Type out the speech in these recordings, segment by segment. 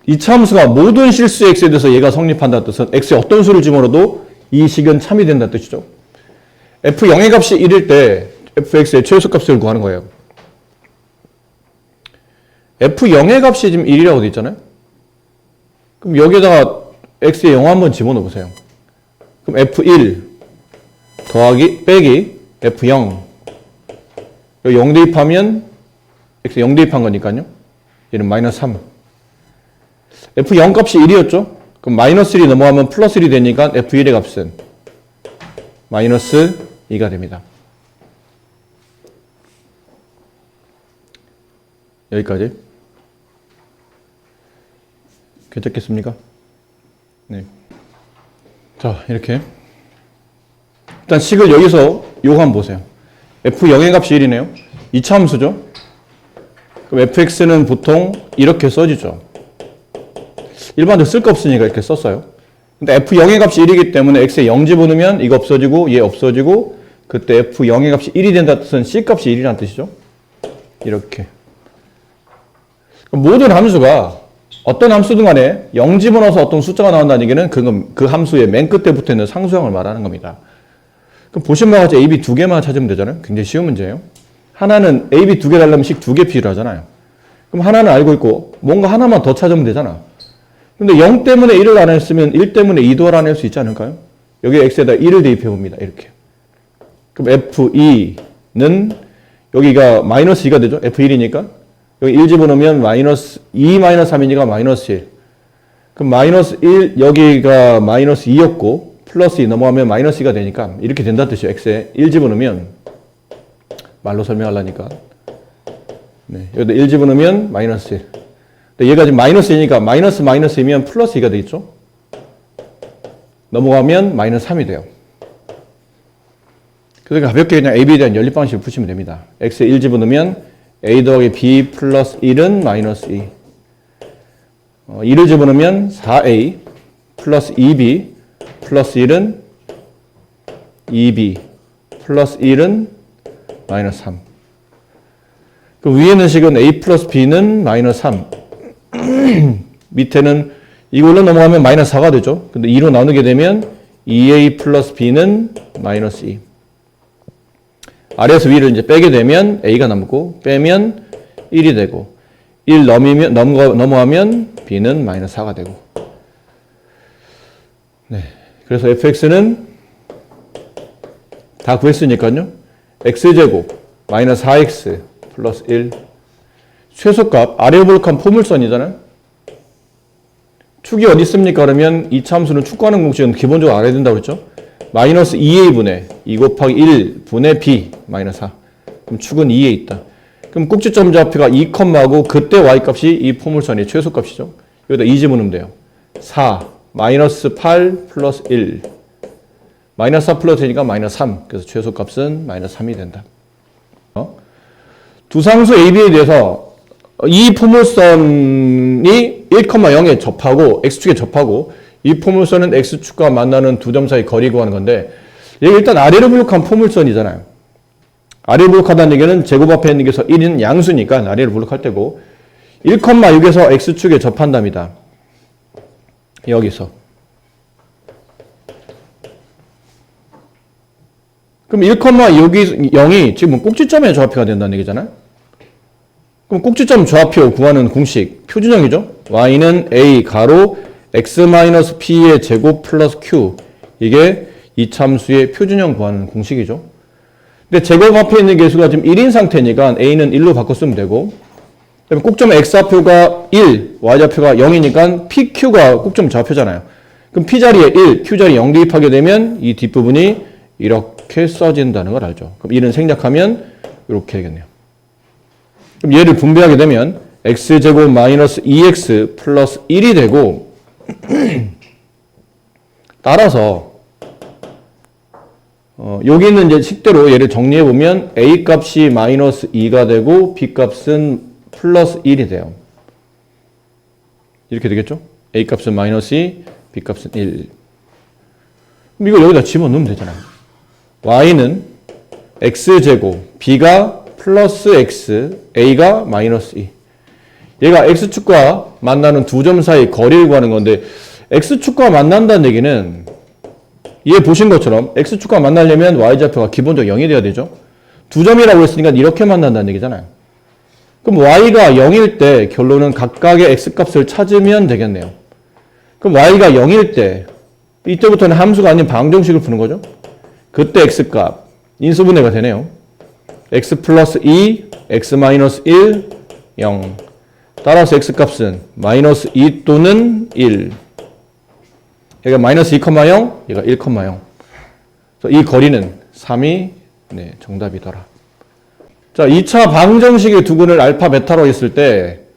이차함수가 모든 실수 x에 대해서 얘가 성립한다는 뜻은 x에 어떤 수를 집어넣어도 이 식은 참이 된다는 뜻이죠. f0의 값이 1일 때 fx의 최소값을 구하는 거예요. f0의 값이 지금 1이라고 돼 있잖아요. 그럼 여기다가 x에 0 한번 집어넣어 보세요. 그럼 f1 더하기 빼기 f0 0 대입하면 x 0 대입한 거니까요. 얘는 마이너스 3. f0 값이 1이었죠. 그럼 마이너스 1이 넘어가면 플러스 1이 되니까 f1의 값은 마이너스 2가 됩니다. 여기까지. 괜찮겠습니까? 네. 자, 이렇게. 일단 식을 여기서 요거 한번 보세요. f0의 값이 1이네요. 이차함수죠. 그럼 fx는 보통 이렇게 써지죠. 일반적으로 쓸 거 없으니까 이렇게 썼어요. 근데 f0의 값이 1이기 때문에 x에 0 집어넣으면 이거 없어지고 얘 없어지고 그때 f0의 값이 1이 된다는 뜻은 c 값이 1이라는 뜻이죠. 이렇게. 모든 함수가 어떤 함수든 간에 0 집어넣어서 어떤 숫자가 나온다는 얘기는 그 함수의 맨 끝에 붙어있는 상수형을 말하는 겁니다. 그럼 보신 바와 같이 a, b 두 개만 찾으면 되잖아요. 굉장히 쉬운 문제예요. 하나는 a, b 두 개 달라면 식 두 개 필요하잖아요. 그럼 하나는 알고 있고 뭔가 하나만 더 찾으면 되잖아. 근데 0 때문에 1을 안 했으면 1 때문에 2도 알아낼 수 있지 않을까요? 여기 x에다 1을 대입해 봅니다. 이렇게. 그럼 f2는 여기가 마이너스 2가 되죠? f1이니까. 여기 1 집어넣으면 마이너스 2 마이너스 3이니까 마이너스 1. 그럼 마이너스 1 여기가 마이너스 2였고 플러스 2 넘어가면 마이너스 2가 되니까 이렇게 된다는 뜻이에요. x에 1 집어넣으면 말로 설명하려니까. 네, 여기다 1 집어넣으면 마이너스 1. 근데 얘가 지금 마이너스 2니까 마이너스 마이너스이면 플러스 2가 되겠죠? 넘어가면 마이너스 3이 돼요. 그래서 가볍게 그냥 AB에 대한 연립 방식을 푸시면 됩니다. x에 1 집어넣으면 a 더하기 b 플러스 1은 마이너스 2. 2를 집어넣으면 4a 플러스 2b 플러스 1은 2b 플러스 1은 마이너스 3. 그 위에는 식은 a 플러스 b는 마이너스 3. 밑에는 이걸로 넘어가면 마이너스 4가 되죠. 근데 2로 나누게 되면 2a 플러스 b는 마이너스 2. 아래에서 위를 이제 빼게 되면 a가 남고 빼면 1이 되고 1 넘어가면 b는 마이너스 4가 되고. 네. 그래서 fx는 다 구했으니까요. x제곱 마이너스 4x 플러스 1 최소값 아래 볼록한 포물선이잖아요. 축이 어디 있습니까? 그러면 이 참수는 축구하는 공식은 기본적으로 알아야 된다고 그랬죠. 마이너스 2a분의 2 곱하기 1분의 b 마이너스 4. 그럼 축은 2에 있다. 그럼 꼭지점 좌표가 2컴마고 그때 y값이 이 포물선의 최소값이죠. 여기다 2 집어넣으면 돼요. 4 마이너스 8 플러스 1 마이너스 4 플러스 1이니까 마이너스 3. 그래서 최소값은 마이너스 3이 된다. 두 상수 a, b에 대해서 이 포물선이 1,0에 접하고 x축에 접하고 이 포물선은 x축과 만나는 두 점 사이 거리 구하는 건데 얘가 일단 아래로 불룩한 포물선이잖아요. 아래로 불룩하다는 얘기는 제곱 앞에 있는 게서 1은 양수니까 아래로 불룩할 때고 1,6에서 x축에 접한답니다. 여기서. 그럼 1, 여기 0이 지금 꼭지점의 좌표가 된다는 얘기잖아요. 그럼 꼭지점 좌표 구하는 공식 표준형이죠. y는 a 가로 x-p의 제곱 플러스 q 이게 이 참수의 표준형 구하는 공식이죠. 근데 제곱 앞에 있는 개수가 지금 1인 상태니까 a는 1로 바꿔 쓰면 되고 그다음에 꼭점 x좌표가 1, y좌표가 0이니까 pq가 꼭점 좌표잖아요. 그럼 p자리에 1, q자리에 0 대입하게 되면 이 뒷부분이 이렇게 써진다는 걸 알죠. 그럼 1은 생략하면 이렇게 되겠네요. 그럼 얘를 분배하게 되면 x제곱 마이너스 2x 플러스 1이 되고 따라서 여기 있는 이제 식대로 얘를 정리해 보면 a 값이 마이너스 2가 되고 b 값은 플러스 1이 돼요. 이렇게 되겠죠? a 값은 마이너스 2, b 값은 1. 그럼 이걸 여기다 집어넣으면 되잖아요. y는 x제곱, b가 플러스 x, a가 마이너스 2. 얘가 x축과 만나는 두 점 사이 거리를 구하는 건데 x축과 만난다는 얘기는 얘 보신 것처럼 x축과 만나려면 y좌표가 기본적으로 0이 돼야 되죠. 두 점이라고 했으니까 이렇게 만난다는 얘기잖아요. 그럼 y가 0일 때 결론은 각각의 x값을 찾으면 되겠네요. 그럼 y가 0일 때 이때부터는 함수가 아닌 방정식을 푸는 거죠. 그때 x값 인수분해가 되네요. x 플러스 2, x 마이너스 1, 0. 따라서 x값은 마이너스 2 또는 1. 얘가 마이너스 2,0, 얘가 1,0. 그래서 이 거리는 3이 네, 정답이더라. 자, 2차 방정식의 두근을 알파, 베타로 했을 때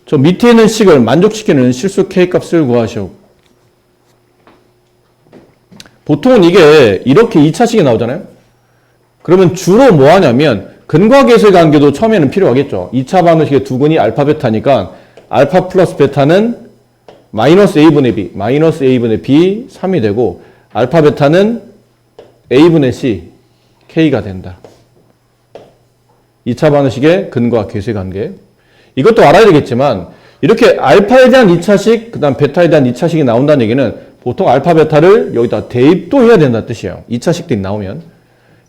저 밑에 있는 식을 만족시키는 실수 k값을 구하시오. 보통은 이게 이렇게 2차식이 나오잖아요. 그러면 주로 뭐 하냐면 근과 계수의 관계도 처음에는 필요하겠죠. 2차 방정식의 두근이 알파, 베타니까 알파 플러스 베타는 마이너스 a분의 b, 마이너스 a분의 b 3이 되고 알파, 베타는 a분의 c, k가 된다. 2차 방정식의 근과 계수의 관계. 이것도 알아야 되겠지만 이렇게 알파에 대한 2차식, 그 다음 베타에 대한 2차식이 나온다는 얘기는 보통 알파, 베타를 여기다 대입도 해야 된다는 뜻이에요. 2차식들이 나오면.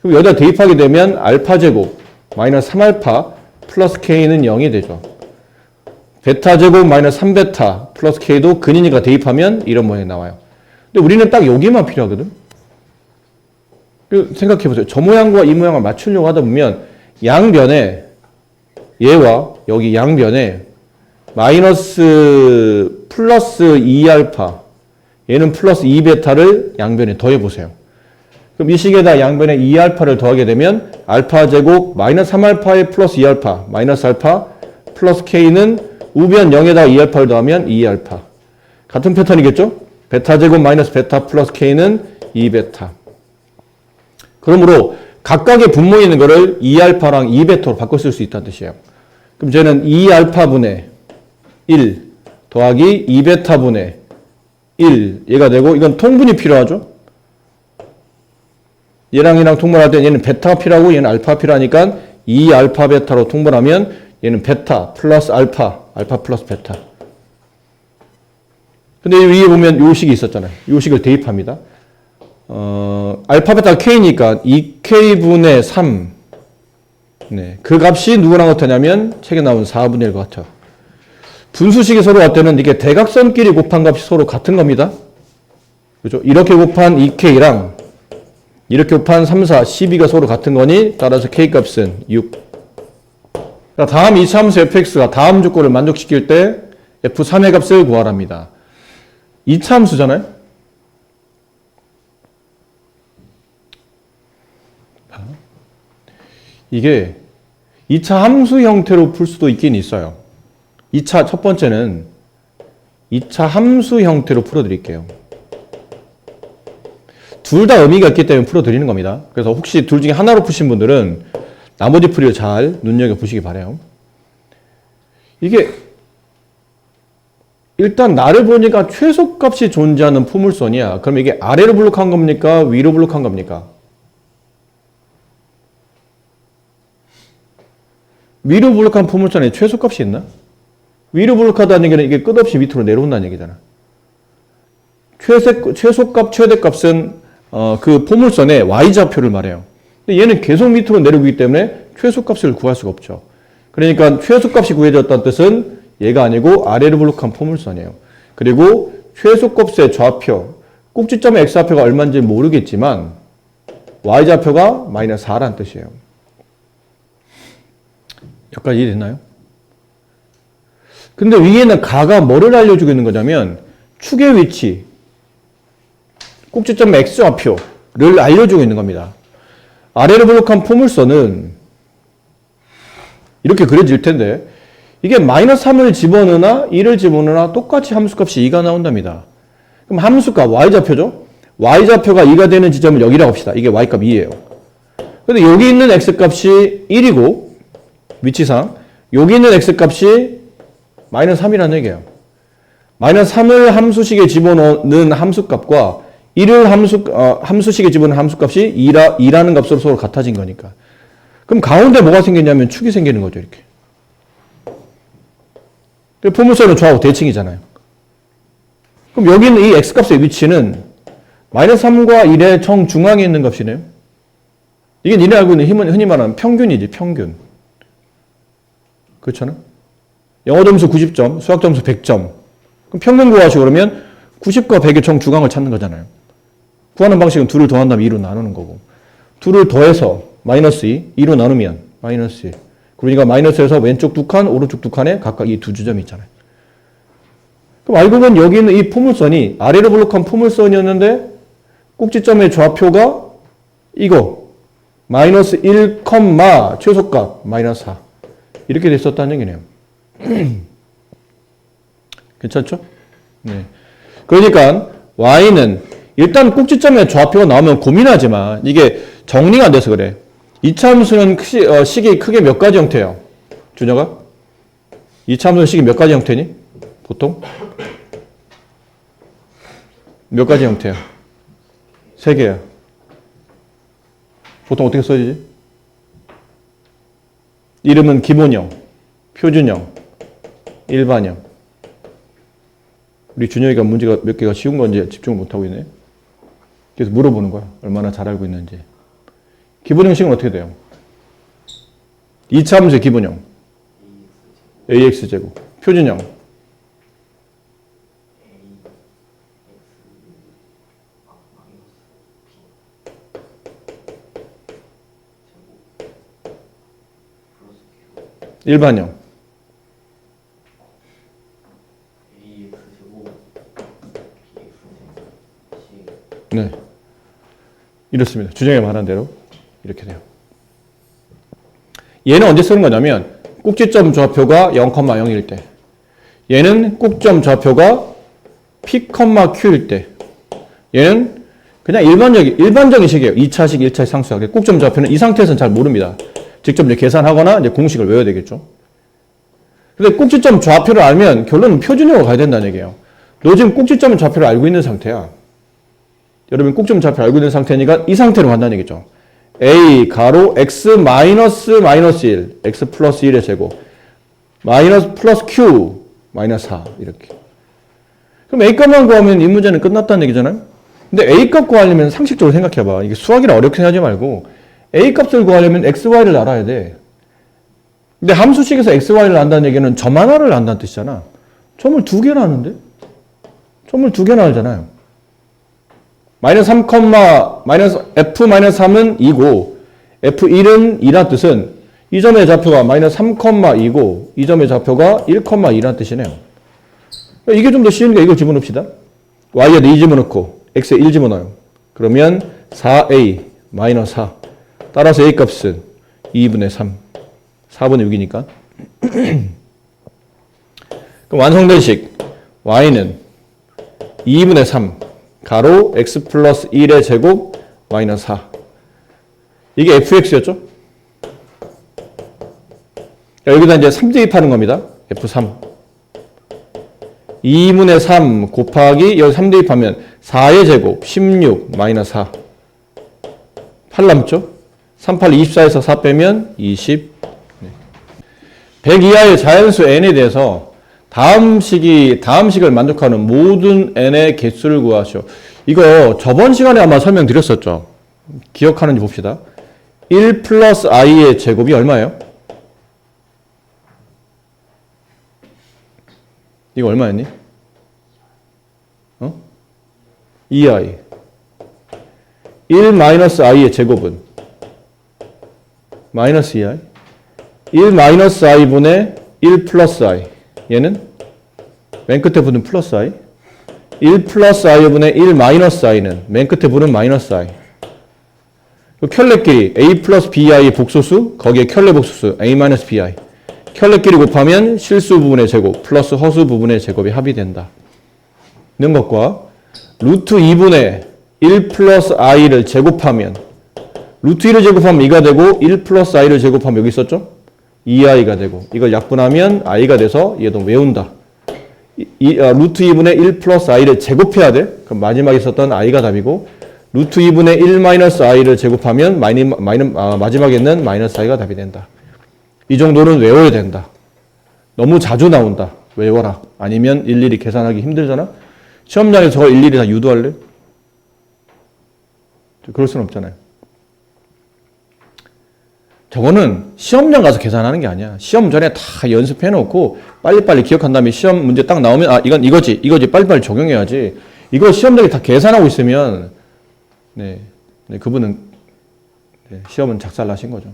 그럼 여기다 대입하게 되면 알파 제곱 마이너스 3알파 플러스 k는 0이 되죠. 베타 제곱 마이너스 3베타 플러스 k도 근이니까 대입하면 이런 모양이 나와요. 근데 우리는 딱 여기만 필요하거든. 생각해 보세요. 저 모양과 이 모양을 맞추려고 하다 보면 양변에 얘와 여기 양변에 마이너스 플러스 2알파 얘는 플러스 2베타를 양변에 더해보세요. 그럼 이 식에다 양변에 2알파를 더하게 되면 알파 제곱 마이너스 3알파에 플러스 2알파 마이너스 알파 플러스 k는 우변 0에다가 2알파를 더하면 2알파. 같은 패턴이겠죠? 베타 제곱 마이너스 베타 플러스 k는 2베타. 그러므로 각각의 분모에 있는 거를 2알파랑 2베타로 바꿔 쓸 수 있다는 뜻이에요. 그럼 저는 2알파분의 1 더하기 2베타분의 1 얘가 되고 이건 통분이 필요하죠. 얘랑 통분할 때 얘는 베타가 필요하고 얘는 알파가 필요하니까 2알파 베타로 통분하면 얘는 베타 플러스 알파, 알파 플러스 베타. 근데 위에 보면 요 식이 있었잖아요. 요 식을 대입합니다. 알파 베타가 k니까 2k분의 3. 네, 그 값이 누구랑 같으냐면 책에 나온 4분의 1과 같아요. 분수식이 서로 같으면 이게 대각선끼리 곱한 값이 서로 같은 겁니다. 그죠? 이렇게 곱한 2k랑 이렇게 곱한 3, 4, 12가 서로 같은 거니 따라서 k값은 6. 다음 이차함수 fx가 다음 조건을 만족시킬 때 f3의 값을 구하랍니다. 이차함수잖아요. 이게 2차 함수 형태로 풀 수도 있긴 있어요. 2차 첫 번째는 2차 함수 형태로 풀어드릴게요. 둘 다 의미가 있기 때문에 풀어드리는 겁니다. 그래서 혹시 둘 중에 하나로 푸신 분들은 나머지 풀이를 잘 눈여겨보시기 바라요. 이게 일단 나를 보니까 최소값이 존재하는 포물선이야. 그럼 이게 아래로 블록한 겁니까? 위로 블록한 겁니까? 위로 블록한 포물선에 최소값이 있나? 위로 블록하다는 얘기는 이게 끝없이 밑으로 내려온다는 얘기잖아. 최소값, 최대값은 그 포물선의 y좌표를 말해요. 근데 얘는 계속 밑으로 내려오기 때문에 최소값을 구할 수가 없죠. 그러니까 최소값이 구해졌다는 뜻은 얘가 아니고 아래로 블록한 포물선이에요. 그리고 최소값의 좌표, 꼭지점의 x좌표가 얼마인지 모르겠지만 y좌표가 마이너스 4라는 뜻이에요. 여기까지 이해됐나요? 근데 위에는 가가 뭐를 알려주고 있는 거냐면 축의 위치, 꼭지점 x좌표를 알려주고 있는 겁니다. 아래로 블록한 포물선은 이렇게 그려질 텐데 이게 마이너스 3을 집어넣으나 1을 집어넣으나 똑같이 함수값이 2가 나온답니다. 그럼 함수값 y좌표죠? y좌표가 2가 되는 지점을 여기라고 합시다. 이게 y값 2예요. 근데 여기 있는 x값이 1이고 위치상 여기 있는 x값이 마이너스 3이라는 얘기예요. 마이너스 3을 함수식에 집어넣는 함수값과 1을 함수식에 집어넣는 함수값이 2라는 값으로 서로 같아진 거니까. 그럼 가운데 뭐가 생겼냐면 축이 생기는 거죠. 이렇게. 포물선은 좌우 대칭이잖아요. 그럼 여기 있는 이 x값의 위치는 마이너스 3과 1의 정중앙에 있는 값이네요. 이게 니네 알고 있는 흔히 말하는 평균이지, 평균. 그렇잖아? 영어 점수 90점, 수학 점수 100점. 그럼 평균 구하시고 그러면 90과 100의 정중앙을 찾는 거잖아요. 구하는 방식은 2를 더한 다음에 2로 나누는 거고. 2를 더해서 마이너스 2, 2로 나누면 마이너스 1. 그러니까 마이너스에서 왼쪽 두 칸, 오른쪽 두 칸에 각각 이 두 주점이 있잖아요. 그럼 알고 보면 여기 있는 이 포물선이 아래로 볼록한 포물선이었는데 꼭지점의 좌표가 이거 마이너스 1, 최소값 마이너스 4 이렇게 됐었다는 얘기네요. 괜찮죠? 네. 그러니까 y는 일단 꼭지점의 좌표가 나오면 고민하지만 이게 정리가 안 돼서 그래. 이차 함수는 식이 크게 몇 가지 형태예요? 준혁아? 이차 함수는 식이 몇 가지 형태니? 보통? 몇 가지 형태야? 3개야. 보통 어떻게 써지지? 이름은 기본형, 표준형, 일반형. 우리 준혁이가 문제가 몇 개가 쉬운 건지 집중을 못하고 있네. 그래서 물어보는 거야. 얼마나 잘 알고 있는지. 기본 형식은 어떻게 돼요? 2차 함수의 기본형. AX제곱. 표준형. 일반형. 네. 이렇습니다. 준영이 말한 대로 이렇게 돼요. 얘는 언제 쓰는 거냐면 꼭지점 좌표가 0,0일 때, 얘는 꼭지점 좌표가 P, Q일 때, 얘는 그냥 일반적인 식이에요. 2차식, 1차식 상수하게. 꼭지점 좌표는 이 상태에서는 잘 모릅니다. 직접 이제 계산하거나 이제 공식을 외워야 되겠죠. 근데 꼭지점 좌표를 알면 결론은 표준형으로 가야 된다는 얘기예요. 너 지금 꼭지점 좌표를 알고 있는 상태야. 여러분 꼭지점 좌표 알고 있는 상태니까 이 상태로 간다는 얘기죠. a 가로 x 마이너스 1, x 플러스 1의 제곱, 마이너스 플러스 q 마이너스 4 이렇게. 그럼 a 값만 구하면 이 문제는 끝났다는 얘기잖아요. 근데 a 값 구하려면 상식적으로 생각해봐. 이게 수학이라 어렵게 생각하지 말고 a 값을 구하려면 x, y를 알아야 돼. 근데 함수식에서 x, y를 안다는 얘기는 점 하나를 안다는 뜻이잖아. 점을 2개나 하는데? 점을 2개나 알잖아요. 마이너스 3, 마이너스 f-3은 2고 f1은 2란 뜻은 이 점의 좌표가 마이너스 3,2고 이 점의 좌표가 1,2란 뜻이네요. 이게 좀 더 쉬우니까 이걸 집어넣읍시다. y에다 2 집어넣고 x에 1 집어넣어요. 그러면 4a 마이너스 4. 따라서 a 값은 2분의 3. 4분의 6이니까. 그럼 완성된 식 y는 2분의 3 가로 x 플러스 1의 제곱 마이너스 4. 이게 fx였죠? 여기다 이제 3 대입하는 겁니다. f3. 2분의 3 곱하기 여기 3 대입하면 4의 제곱 16 마이너스 4. 8 남죠? 3, 8, 24에서 4 빼면 20. 100 이하의 자연수 n에 대해서 다음 식을 만족하는 모든 n의 개수를 구하시오. 이거 저번 시간에 아마 설명드렸었죠. 기억하는지 봅시다. 1 플러스 i의 제곱이 얼마예요? 이거 얼마였니? 2i. 1 마이너스 i의 제곱은 마이너스 2i. 1 마이너스 i분의 1 플러스 i. 얘는 맨 끝에 붙은 플러스 i. 1 플러스 i분의 1 마이너스 i는 맨 끝에 붙은 마이너스 i. 켤레끼리 a 플러스 bi의 복소수, 거기에 켤레 복소수 a 마이너스 bi. 켤레끼리 곱하면 실수 부분의 제곱 플러스 허수 부분의 제곱이 합이 된다. 는 것과 루트 2분의 1 플러스 i를 제곱하면 루트 1을 제곱하면 2가 되고 1 플러스 i를 제곱하면 여기 있었죠? 2i가 되고 이걸 약분하면 i가 돼서 얘도 외운다. 루트 2분의 1 플러스 i를 제곱해야 돼. 그럼 마지막에 있었던 i가 답이고 루트 2분의 1 마이너스 i를 제곱하면 마지막에 있는 마이너스 i가 답이 된다. 이 정도는 외워야 된다. 너무 자주 나온다. 외워라. 아니면 일일이 계산하기 힘들잖아. 시험장에서 저걸 일일이 다 유도할래? 그럴 수는 없잖아요. 저거는 시험장 가서 계산하는 게 아니야. 시험 전에 다 연습해놓고 빨리빨리 기억한 다음에 시험 문제 딱 나오면 아 이건 이거지 빨리빨리 적용해야지. 이거 시험장에 다 계산하고 있으면 네 그분은 시험은 작살나신 거죠.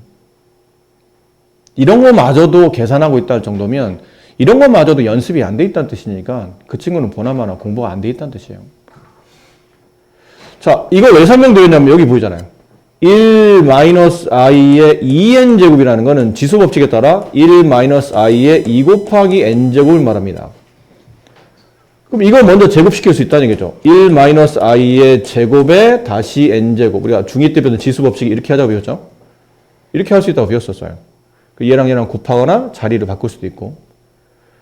이런 거마저도 계산하고 있다 할 정도면 이런 거마저도 연습이 안 돼 있다는 뜻이니까 그 친구는 보나마나 공부가 안 돼 있다는 뜻이에요. 자, 이걸 왜 설명드렸냐면 여기 보이잖아요. 1-i의 2n제곱이라는 거는 지수법칙에 따라 1-i의 2 곱하기 n제곱을 말합니다. 그럼 이걸 먼저 제곱시킬 수 있다는 얘기죠. 1-i의 제곱에 다시 n제곱. 우리가 중2 때 배웠던 지수법칙이 이렇게 하자고 배웠죠? 이렇게 할 수 있다고 배웠었어요. 얘랑 얘랑 곱하거나 자리를 바꿀 수도 있고.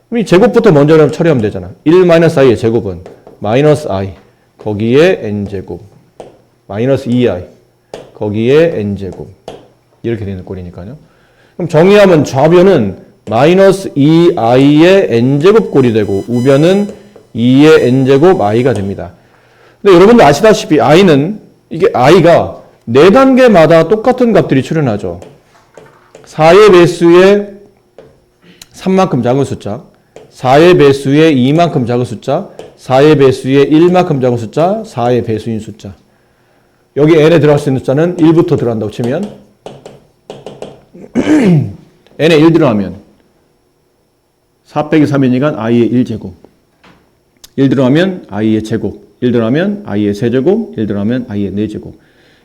그럼 이 제곱부터 먼저 처리하면 되잖아. 1-i의 제곱은 마이너스 i 거기에 n제곱 마이너스 2i 거기에 n제곱 이렇게 되는 꼴이니까요. 그럼 정의하면 좌변은 마이너스 2i의 n제곱 꼴이 되고 우변은 2의 n제곱 i가 됩니다. 근데 여러분들 아시다시피 i는 이게 i가 4단계마다 똑같은 값들이 출현하죠. 4의 배수에 3만큼 작은 숫자, 4의 배수에 2만큼 작은 숫자, 4의 배수에 1만큼 작은 숫자, 4의 배수인 숫자. 여기 n에 들어갈 수 있는 숫자는 1부터 들어간다고 치면 n에 1 들어가면 4 빼기 3이니까 i의 1제곱 1 들어가면 i의 제곱 1 들어가면 i의 세제곱 1 들어가면 i의 4제곱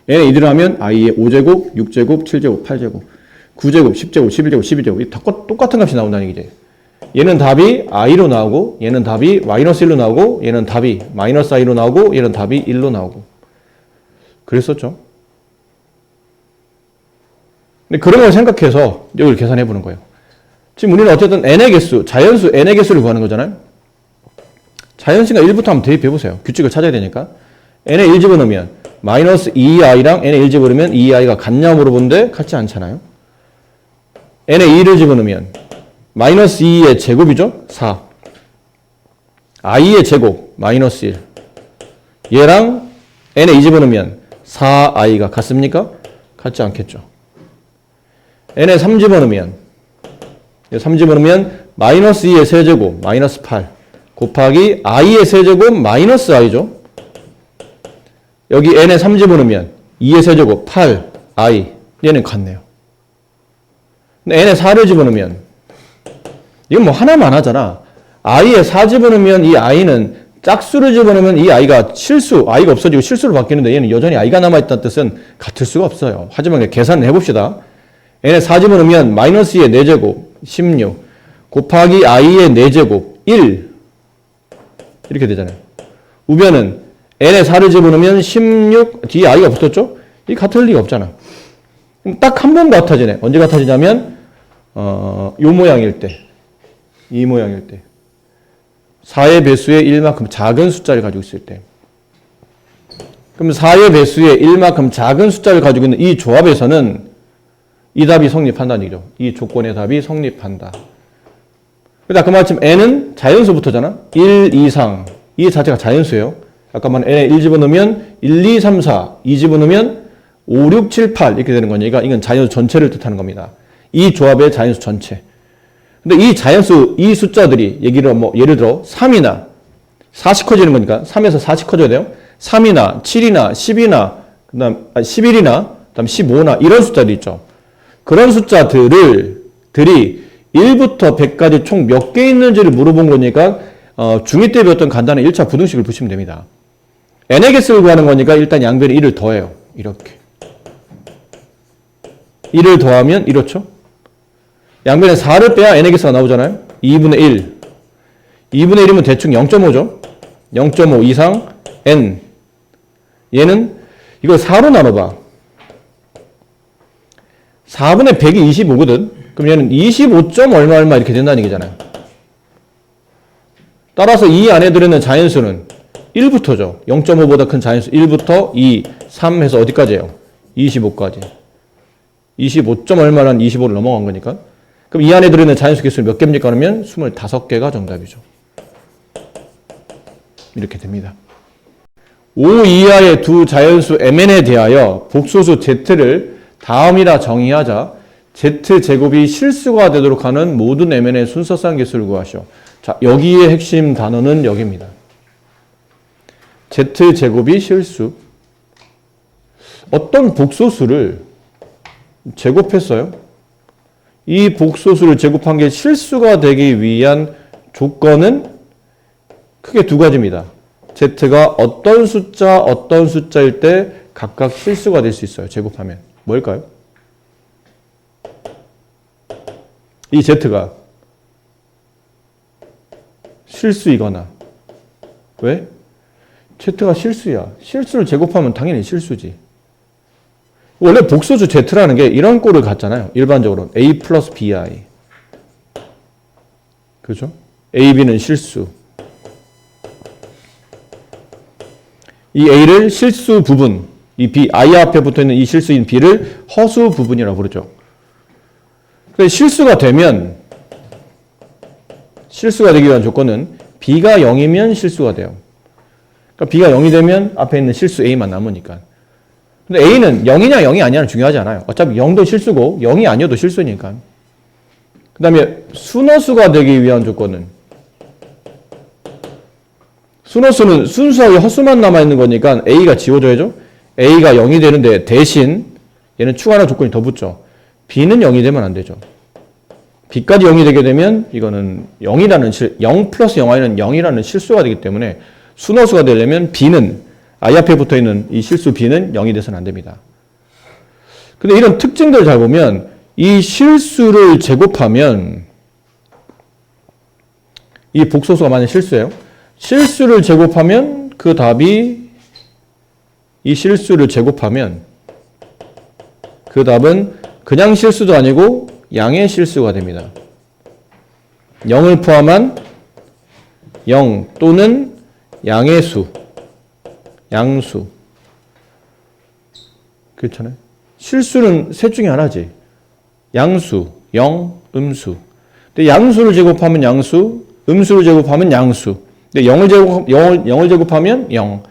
n에 2 들어가면 i의 5제곱 6제곱 7제곱 8제곱 9제곱 10제곱 11제곱 12제곱 다 똑같은 값이 나온다는 얘기지. 얘는 답이 i로 나오고 얘는 답이 마이너스 1로 나오고 얘는 답이 마이너스 i로 나오고 얘는 답이 1로 나오고 그랬었죠. 근데 그런 걸 생각해서 여기를 계산해 보는 거예요. 지금 우리는 어쨌든 n의 개수, 자연수 n의 개수를 구하는 거잖아요. 자연수가 1부터 한번 대입해 보세요. 규칙을 찾아야 되니까. n에 1 집어넣으면 마이너스 2i랑 n에 1 집어넣으면 2i가 같냐 물어보는데 같지 않잖아요. n에 2를 집어넣으면 마이너스 2의 제곱이죠. 4. i의 제곱 마이너스 1. 얘랑 n에 2 집어넣으면 4i가 같습니까? 같지 않겠죠. n에 3 집어넣으면 3 집어넣으면 마이너스 2의 세제곱 마이너스 8 곱하기 i의 세제곱 마이너스 i죠. 여기 n에 3 집어넣으면 2의 세제곱 8i 얘는 같네요. 근데 n에 4를 집어넣으면 이건 뭐 하나만 하잖아. i에 4 집어넣으면 이 i는 짝수를 집어넣으면 이 i가 실수, i가 없어지고 실수로 바뀌는데 얘는 여전히 i가 남아있다는 뜻은 같을 수가 없어요. 하지만 계산을 해봅시다. n에 4 집어넣으면 마이너스 2의 4제곱 16 곱하기 i의 4제곱 1 이렇게 되잖아요. 우변은 n에 4를 집어넣으면 16 뒤에 i가 붙었죠? 이 같을 리가 없잖아. 딱 한 번 같아지네. 언제 같아지냐면 요 모양일 때, 이 모양일 때 4의 배수에 1만큼 작은 숫자를 가지고 있을 때. 그럼 4의 배수에 1만큼 작은 숫자를 가지고 있는 이 조합에서는 이 답이 성립한다는 얘기죠. 이 조건의 답이 성립한다. 그러니까 그 마침 n은 자연수부터잖아. 1 이상. 이 자체가 자연수예요. 아까만 n에 1 집어넣으면 1, 2, 3, 4. 2 집어넣으면 5, 6, 7, 8 이렇게 되는 거니까 이건 자연수 전체를 뜻하는 겁니다. 이 조합의 자연수 전체. 근데 이 자연수, 이 숫자들이 예를 들어 3이나 4씩 커지는 거니까 3에서 4씩 커져야 돼요. 3이나 7이나 10이나 그다음 11이나 그다음 15나 이런 숫자들 있죠. 그런 숫자들이 1부터 100까지 총 몇 개 있는지를 물어본 거니까 중2 때 배웠던 간단한 1차 부등식을 보시면 됩니다. n의 개수를 구하는 거니까 일단 양변에 1을 더해요. 이렇게. 1을 더하면 이렇죠. 양변에 4를 빼야 n의 개수가 나오잖아요. 2분의 1. 2분의 1이면 대충 0.5죠. 0.5 이상 n. 얘는 이걸 4로 나눠봐. 4분의 100이 25거든. 그럼 얘는 25점 얼마 이렇게 된다는 얘기잖아요. 따라서 이 안에 들어있는 자연수는 1부터죠. 0.5보다 큰 자연수 1부터 2, 3 해서 어디까지예요? 25까지. 25점 얼마란 25를 넘어간 거니까. 그럼 이 안에 들어있는 자연수 개수는 몇 개입니까? 그러면 25개가 정답이죠. 이렇게 됩니다. 5 이하의 두 자연수 mn에 대하여 복소수 z를 다음이라 정의하자 z제곱이 실수가 되도록 하는 모든 mn의 순서상 개수를 구하시오. 자, 여기의 핵심 단어는 여기입니다. z제곱이 실수. 어떤 복소수를 제곱했어요. 이 복소수를 제곱한 게 실수가 되기 위한 조건은 크게 두 가지입니다. z가 어떤 숫자일 때 각각 실수가 될 수 있어요. 제곱하면. 뭘까요? 이 z가 실수이거나 왜? z가 실수야. 실수를 제곱하면 당연히 실수지. 원래 복소수 z라는 게 이런 꼴을 갖잖아요. 일반적으로 a 플러스 bi. 그죠? a, b는 실수. 이 a를 실수 부분, 이 b, i 앞에 붙어있는 이 실수인 b를 허수 부분이라고 부르죠. 실수가 되면, 실수가 되기 위한 조건은 b가 0이면 실수가 돼요. 그러니까 b가 0이 되면 앞에 있는 실수 a만 남으니까. 근데 a는 0이냐 0이 아니냐는 중요하지 않아요. 어차피 0도 실수고 0이 아니어도 실수니까. 그 다음에 순허수가 되기 위한 조건은 순허수는 순수하게 허수만 남아있는 거니까 a가 지워져야죠. a가 0이 되는데 대신 얘는 추가하는 조건이 더 붙죠. b는 0이 되면 안 되죠. b까지 0이 되게 되면 이거는 0 플러스 0i는 0이라는 실수가 되기 때문에 순허수가 되려면 b는 i 앞에 붙어있는 이 실수 b는 0이 돼서는 안 됩니다. 근데 이런 특징들을 잘 보면 이 실수를 제곱하면 이 복소수가 만약 실수예요. 실수를 제곱하면 그 답이 이 실수를 제곱하면 그 답은 그냥 실수도 아니고 양의 실수가 됩니다. 0을 포함한 0 또는 양의 수, 양수. 그렇잖아요. 실수는 셋 중에 하나지. 양수, 영, 음수. 근데 양수를 제곱하면 양수, 음수를 제곱하면 양수. 근데 0을 제곱하면 0.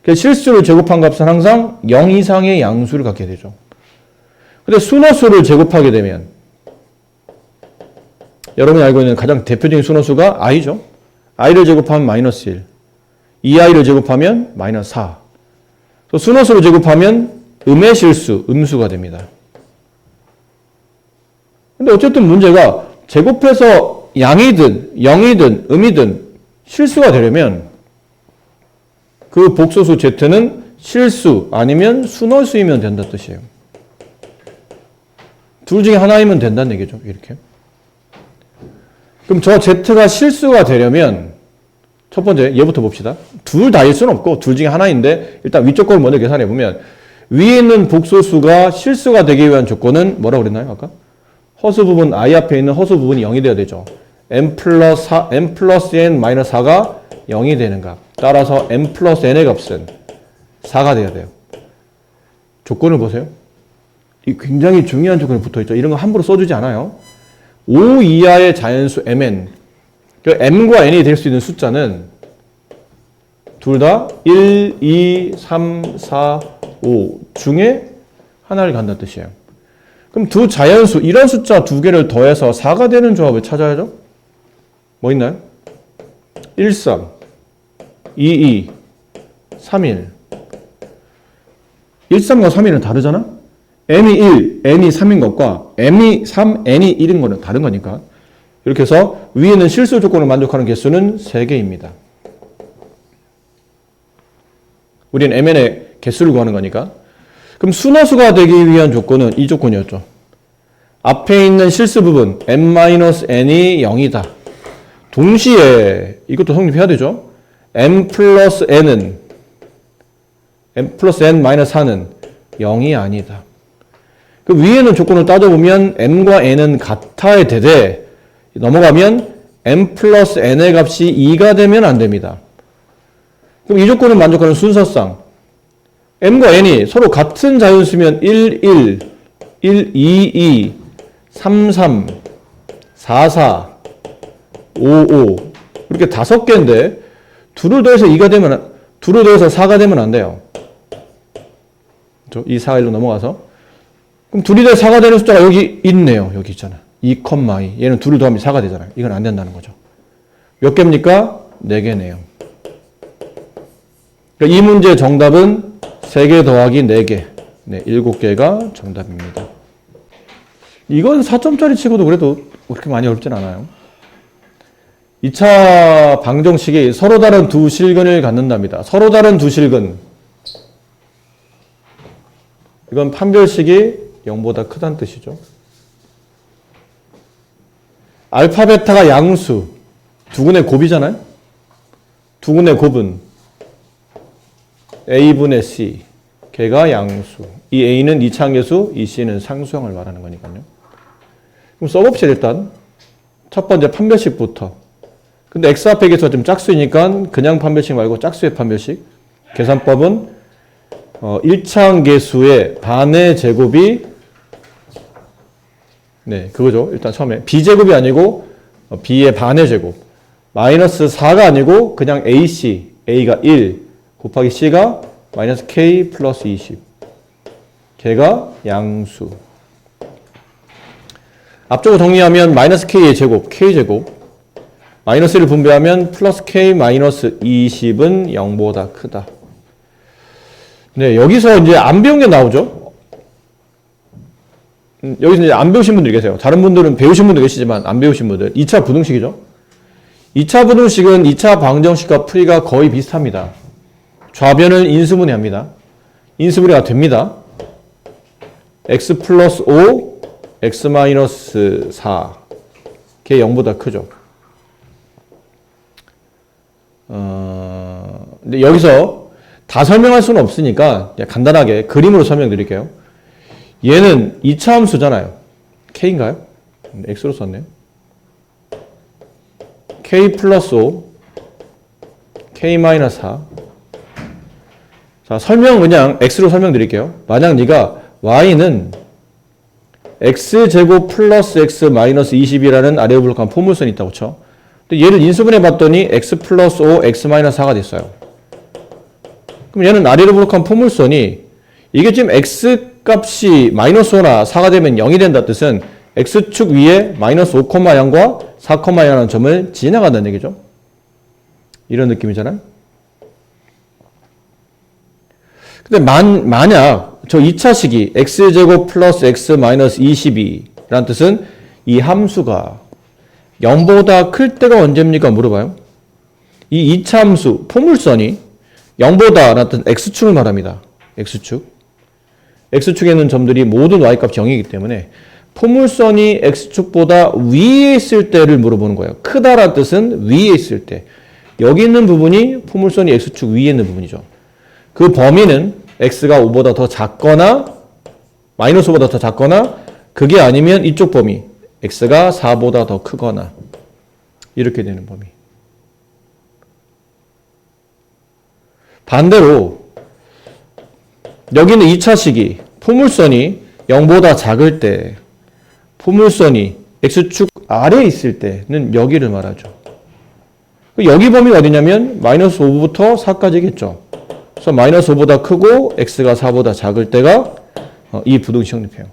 그래서 실수를 제곱한 값은 항상 0 이상의 양수를 갖게 되죠. 근데 순허수를 제곱하게 되면 여러분이 알고 있는 가장 대표적인 순허수가 i죠. i를 제곱하면 마이너스 1. 2i를 제곱하면 마이너스 4. 순허수를 제곱하면 음의 실수, 음수가 됩니다. 근데 어쨌든 문제가 제곱해서 양이든 0이든 음이든 실수가 되려면 그 복소수 z는 실수 아니면 순허수이면 된다는 뜻이에요. 둘 중에 하나이면 된다는 얘기죠. 이렇게. 그럼 저 z가 실수가 되려면 첫 번째 얘부터 봅시다. 둘 다일 수는 없고 둘 중에 하나인데 일단 위쪽 걸 먼저 계산해 보면 위에 있는 복소수가 실수가 되기 위한 조건은 뭐라고 그랬나요? 아까? 허수 부분 i 앞에 있는 허수 부분이 0이 되어야 되죠. m 플러스 n 마이너스 4가 0이 되는 값. 따라서 m 플러스 n의 값은 4가 되어야 돼요. 조건을 보세요. 이 굉장히 중요한 조건이 붙어있죠. 이런 거 함부로 써주지 않아요. 5 이하의 자연수 mn. m과 n이 될 수 있는 숫자는 둘 다 1, 2, 3, 4, 5 중에 하나를 갖는 뜻이에요. 그럼 두 자연수, 이런 숫자 두 개를 더해서 4가 되는 조합을 찾아야죠. 뭐 있나요? 1, 3, 2, 2, 3, 1. 1, 3과 3, 1은 다르잖아? m이 1, n이 3인 것과 m이 3, n이 1인 거는 다른 거니까. 이렇게 해서 위에는 실수 조건을 만족하는 개수는 3개입니다. 우리는 mn의 개수를 구하는 거니까. 그럼 순허수가 되기 위한 조건은 이 조건이었죠. 앞에 있는 실수 부분 m-n이 0이다. 동시에 이것도 성립해야 되죠. m 플러스 n은 m 플러스 n 마이너스 4는 0이 아니다. 그 위에는 조건을 따져보면 m과 n은 같아야 되되 넘어가면 m 플러스 n의 값이 2가 되면 안 됩니다. 그럼 이 조건을 만족하는 순서상 m과 n이 서로 같은 자연수면 1, 1, 1, 2, 2, 3, 3, 4, 4, 5, 5 이렇게 5개인데 둘을 더해서 2가 되면 둘을 더해서 4가 되면 안 돼요. 이 4가 1로 넘어가서 그럼 둘이 더해서 4가 되는 숫자가 여기 있네요. 여기 있잖아. 2, 2 얘는 둘을 더하면 4가 되잖아요. 이건 안 된다는 거죠. 몇 개입니까? 4개네요. 그러니까 이 문제의 정답은 3개 더하기 4개. 네, 7개가 정답입니다. 이건 4점짜리 치고도 그래도 그렇게 많이 어렵진 않아요. 2차 방정식이 서로 다른 두 실근을 갖는답니다. 서로 다른 두 실근. 이건 판별식이 0보다 크다는 뜻이죠. 알파, 베타가 양수. 두근의 곱이잖아요. 두근의 곱은 A분의 C. 걔가 양수. 이 A는 이차항계수, 이 C는 상수항을 말하는 거니까요. 그럼 써봅시다, 일단. 첫 번째 판별식부터. 근데 X 앞에 계수가 좀 짝수이니까 그냥 판별식 말고 짝수의 판별식. 계산법은 1차항계수의 반의 제곱이 네, 그거죠. 일단 처음에 B제곱이 아니고 B의 반의 제곱. 마이너스 4가 아니고 그냥 AC, A가 1 곱하기 C가 마이너스 K 플러스 20. 걔가 양수. 앞쪽으로 정리하면 마이너스 K의 제곱, K제곱. 마이너스를 분배하면 플러스 K 마이너스 20은 0보다 크다. 네, 여기서 이제 안 배운 게 나오죠. 여기서 이제 안 배우신 분들 계세요. 다른 분들은 배우신 분도 계시지만 안 배우신 분들. 2차 부등식이죠. 2차 부등식은 2차 방정식과 풀이가 거의 비슷합니다. 좌변을 인수분해합니다. 인수분해가 됩니다. x 플러스 5, x 마이너스 4. 걔 0보다 크죠. 근데 여기서 다 설명할 수는 없으니까 그냥 간단하게 그림으로 설명드릴게요. 얘는 2차 함수잖아요. k인가요? x로 썼네요. k 플러스 5, k 마이너스 4. 자, 설명 그냥 x로 설명드릴게요. 만약 네가 y는 x제곱 플러스 x 마이너스 20이라는 아래로 블록한 포물선이 있다고 쳐. 근데 얘를 인수분해 봤더니 x 플러스 5, x 마이너스 4가 됐어요. 그럼 얘는 아래로 블록한 포물선이 이게 지금 x 값이 마이너스 5나 4가 되면 0이 된다 뜻은 x축 위에 마이너스 5,0과 4,0라는 점을 지나간다는 얘기죠. 이런 느낌이잖아요. 근데 만약 저 2차식이 x제곱 플러스 x 마이너스 22라는 뜻은 이 함수가 0보다 클 때가 언제입니까? 물어봐요. 이 2차 함수 포물선이 0보다 라는 뜻은 x축을 말합니다. x축. x축에 있는 점들이 모든 y값이 0이기 때문에 포물선이 x축보다 위에 있을 때를 물어보는 거예요. 크다라는 뜻은 위에 있을 때. 여기 있는 부분이 포물선이 x축 위에 있는 부분이죠. 그 범위는 x가 5보다 더 작거나 마이너스 5보다 더 작거나 그게 아니면 이쪽 범위 x가 4보다 더 크거나 이렇게 되는 범위. 반대로 여기는 2차식이 포물선이 0보다 작을 때 포물선이 x축 아래에 있을 때는 여기를 말하죠. 여기 범위가 어디냐면 마이너스 5부터 4까지겠죠. 그래서 마이너스 5보다 크고 x가 4보다 작을 때가 이 부등식 성립해요.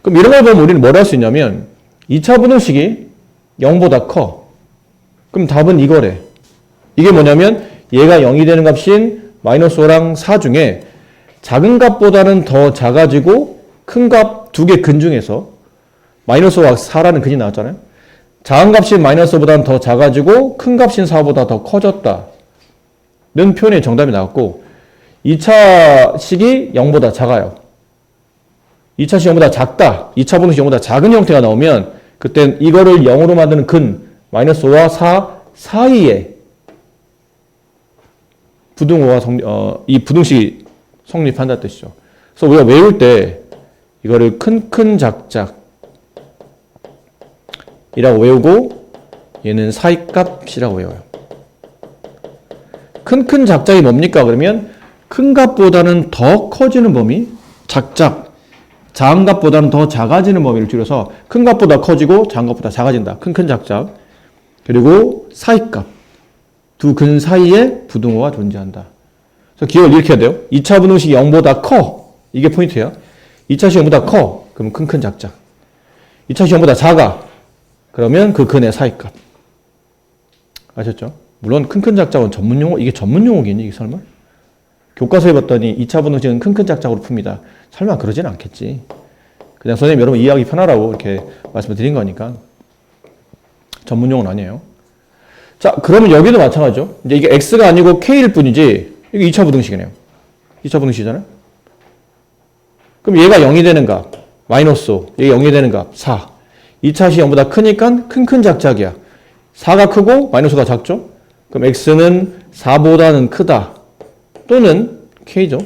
그럼 이런 걸 보면 우리는 뭘 할 수 있냐면 2차 부등식이 0보다 커. 그럼 답은 이거래. 이게 뭐냐면 얘가 0이 되는 값인 마이너스 5랑 4 중에 작은 값보다는 더 작아지고 큰 값 두 개 근 중에서 마이너스 5와 4라는 근이 나왔잖아요. 작은 값인 마이너스 5보다는 더 작아지고 큰 값인 4보다 더 커졌다는 표현의 정답이 나왔고 2차 식이 0보다 작아요. 2차 식 0보다 작다. 2차 분식 0보다 작은 형태가 나오면 그땐 이거를 0으로 만드는 근 마이너스 5와 4 사이에 이 부등식이 성립한다는 뜻이죠. 그래서 우리가 외울 때 이거를 큰 작작 이라고 외우고 얘는 사이값이라고 외워요. 큰 작작이 뭡니까? 그러면 큰 값보다는 더 커지는 범위 작작 작은 값보다는 더 작아지는 범위를 줄여서 큰 값보다 커지고 작은 값보다 작아진다. 큰 작작. 그리고 사이값. 두 근 사이에 부등호가 존재한다. 그래서 기억을 이렇게 해야 돼요. 2차 분홍식이 0보다 커. 이게 포인트예요. 2차식 0보다 커. 그러면 큰 작작. 2차식 0보다 작아. 그러면 그 근의 사이값. 아셨죠? 물론 큰 작작은 전문용어, 이게 전문용어겠니? 이게 설마? 교과서에 봤더니 2차 분홍식은 큰 작작으로 풉니다. 설마 그러진 않겠지. 그냥 선생님 여러분 이해하기 편하라고 이렇게 말씀을 드린 거니까. 전문용어는 아니에요. 자, 그러면 여기도 마찬가지죠. 이제 이게 x가 아니고 k일 뿐이지, 이게 2차 부등식이네요. 2차 부등식이잖아요. 그럼 얘가 0이 되는 값, 마이너스 5, 얘가 0이 되는 값, 4. 2차식 0보다 크니까 큰 작작이야. 4가 크고 마이너스가 작죠? 그럼 x는 4보다는 크다. 또는 k죠.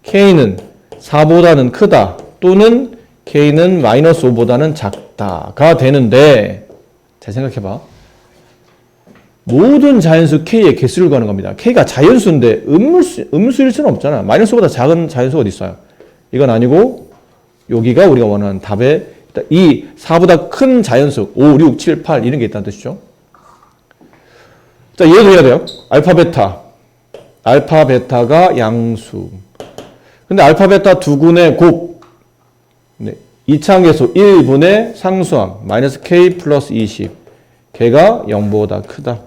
k는 4보다는 크다. 또는 k는 마이너스 5보다는 작다가 되는데, 잘 생각해봐. 모든 자연수 k의 개수를 구하는 겁니다. k가 자연수인데 음수일 수는 없잖아. 마이너스보다 작은 자연수가 어디 있어요? 이건 아니고 여기가 우리가 원하는 답에 이 4보다 큰 자연수 5, 6, 7, 8 이런 게 있다는 뜻이죠. 자, 이해도 해야 돼요. 알파, 베타. 알파, 베타가 양수. 근데 알파, 베타 두 군의 곱. 네. 이차항계수 1분의 상수항 마이너스 k 플러스 20. 걔가 0보다 크다.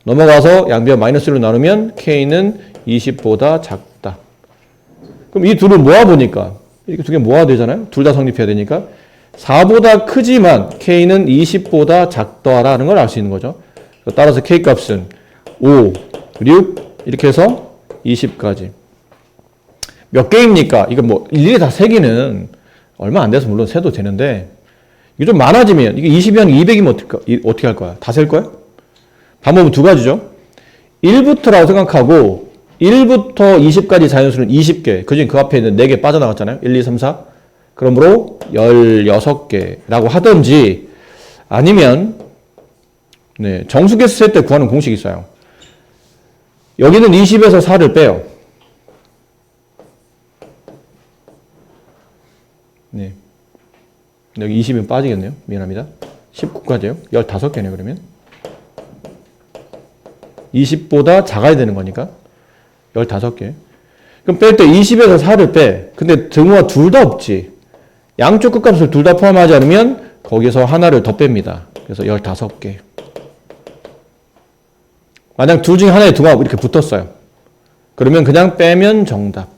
넘어가서 양변 마이너스 1로 나누면 k는 20보다 작다. 그럼 이 둘을 모아보니까 이렇게 두 개 모아야 되잖아요. 둘 다 성립해야 되니까 4보다 크지만 k는 20보다 작다라는 걸 알 수 있는 거죠. 따라서 k 값은 5, 6 이렇게 해서 20까지. 몇 개입니까? 이거 뭐 일일이 다 세기는 얼마 안 돼서 물론 세도 되는데 이게 좀 많아지면 이게 20이랑 200이면 어떻게 할 거야? 다 셀 거야? 방법은 두 가지죠. 1부터라고 생각하고 1부터 20까지 자연수는 20개. 그중 그 앞에 있는 4개 빠져나갔잖아요. 1, 2, 3, 4. 그러므로 16개라고 하든지 아니면 네, 정수계수 셀 때 구하는 공식이 있어요. 여기는 20에서 4를 빼요. 네. 여기 20이면 빠지겠네요. 미안합니다. 19까지요. 15개네 그러면. 20보다 작아야 되는 거니까 15개. 그럼 뺄 때 20에서 4를 빼. 근데 등호가 둘 다 없지. 양쪽 끝값을 둘 다 포함하지 않으면 거기서 하나를 더 뺍니다. 그래서 15개. 만약 둘 중에 하나의 등호가 이렇게 붙었어요. 그러면 그냥 빼면 정답.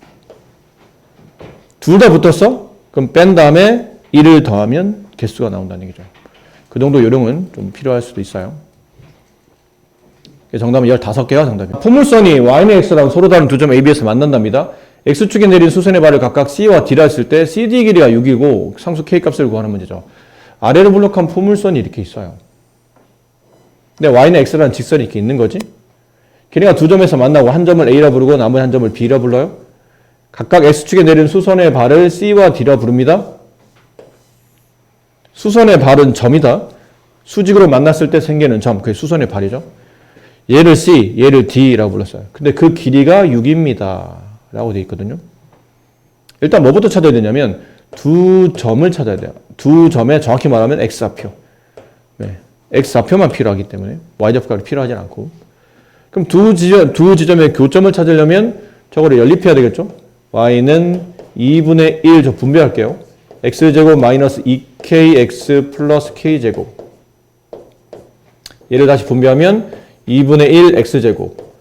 둘 다 붙었어? 그럼 뺀 다음에 1을 더하면 개수가 나온다는 얘기죠. 그 정도 요령은 좀 필요할 수도 있어요. 정답은 15개가 정답입니다. 포물선이 y는 x랑 서로 다른 두 점 AB에서 만난답니다. x축에 내린 수선의 발을 각각 C와 D라 했을 때 CD 길이가 6이고 상수 K 값을 구하는 문제죠. 아래로 블록한 포물선이 이렇게 있어요. 근데 y는 x라는 직선이 이렇게 있는 거지. 길이가 두 점에서 만나고 한 점을 A라 부르고 나머지 한 점을 B라 불러요. 각각 x축에 내린 수선의 발을 C와 D라 부릅니다. 수선의 발은 점이다. 수직으로 만났을 때 생기는 점, 그게 수선의 발이죠. 얘를 C, 얘를 D라고 불렀어요. 근데 그 길이가 6입니다. 라고 되어 있거든요. 일단 뭐부터 찾아야 되냐면 두 점을 찾아야 돼요. 두 점에 정확히 말하면 X좌표. 네. X좌표만 필요하기 때문에 Y좌표가 필요하지 않고. 그럼 두 지점의 교점을 찾으려면 저거를 연립해야 되겠죠. Y는 2분의 1, 저 분배할게요. X제곱 마이너스 2KX 플러스 K제곱. 얘를 다시 분배하면 2분의 1 x제곱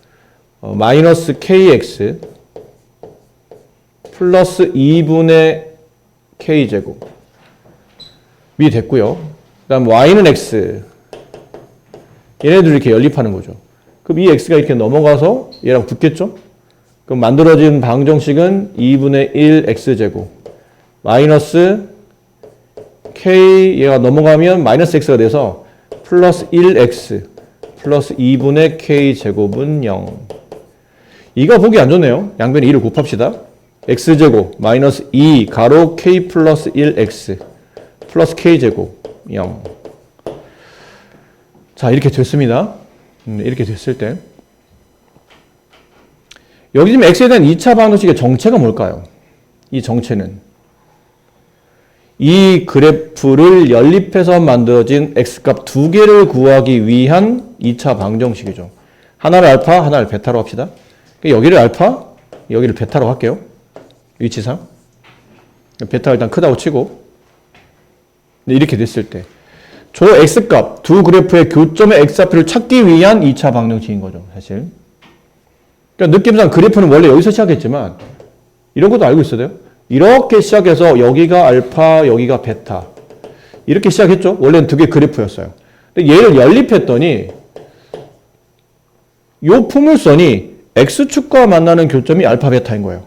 마이너스 kx 플러스 2분의 k제곱 이 됐고요. 그 다음 y는 x 얘네들 이렇게 연립하는 거죠. 그럼 이 x가 이렇게 넘어가서 얘랑 붙겠죠? 그럼 만들어진 방정식은 2분의 1 x제곱 마이너스 k 얘가 넘어가면 마이너스 x가 돼서 플러스 1x 플러스 2분의 k제곱은 0. 이거 보기 안 좋네요. 양변에 2를 곱합시다. x제곱 마이너스 2 가로 k 플러스 1x 플러스 k제곱 0. 자, 이렇게 됐습니다. 이렇게 됐을 때 여기 지금 x에 대한 2차 방정식의 정체가 뭘까요? 이 정체는 이 그래프를 연립해서 만들어진 x값 두 개를 구하기 위한 2차 방정식이죠. 하나를 알파, 하나를 베타로 합시다. 여기를 알파, 여기를 베타로 할게요. 위치상. 베타가 일단 크다고 치고. 이렇게 됐을 때. 저 x값, 두 그래프의 교점의 x좌표를 찾기 위한 2차 방정식인 거죠, 사실. 그러니까 느낌상 그래프는 원래 여기서 시작했지만, 이런 것도 알고 있어야 돼요. 이렇게 시작해서 여기가 알파, 여기가 베타. 이렇게 시작했죠? 원래는 두 개 그래프였어요. 근데 얘를 연립했더니, 요 포물선이 x축과 만나는 교점이 알파, 베타인 거예요.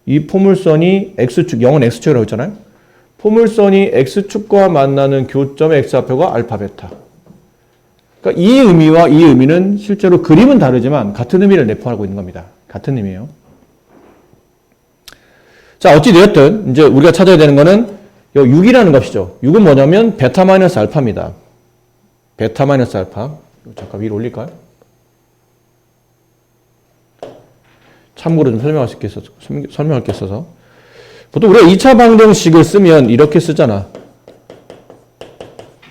이 포물선이 x축, 0은 x축이라고 했잖아요. 포물선이 x축과 만나는 교점의 x좌표가 알파, 베타. 그러니까 이 의미와 이 의미는 실제로 그림은 다르지만 같은 의미를 내포하고 있는 겁니다. 같은 의미예요. 자, 어찌되었든 이제 우리가 찾아야 되는 거는 6이라는 값이죠. 6은 뭐냐면 베타 마이너스 알파입니다. 베타 마이너스 알파. 잠깐 위로 올릴까요? 참고로 좀 설명할 게 있어서. 보통 우리가 2차 방정식을 쓰면 이렇게 쓰잖아.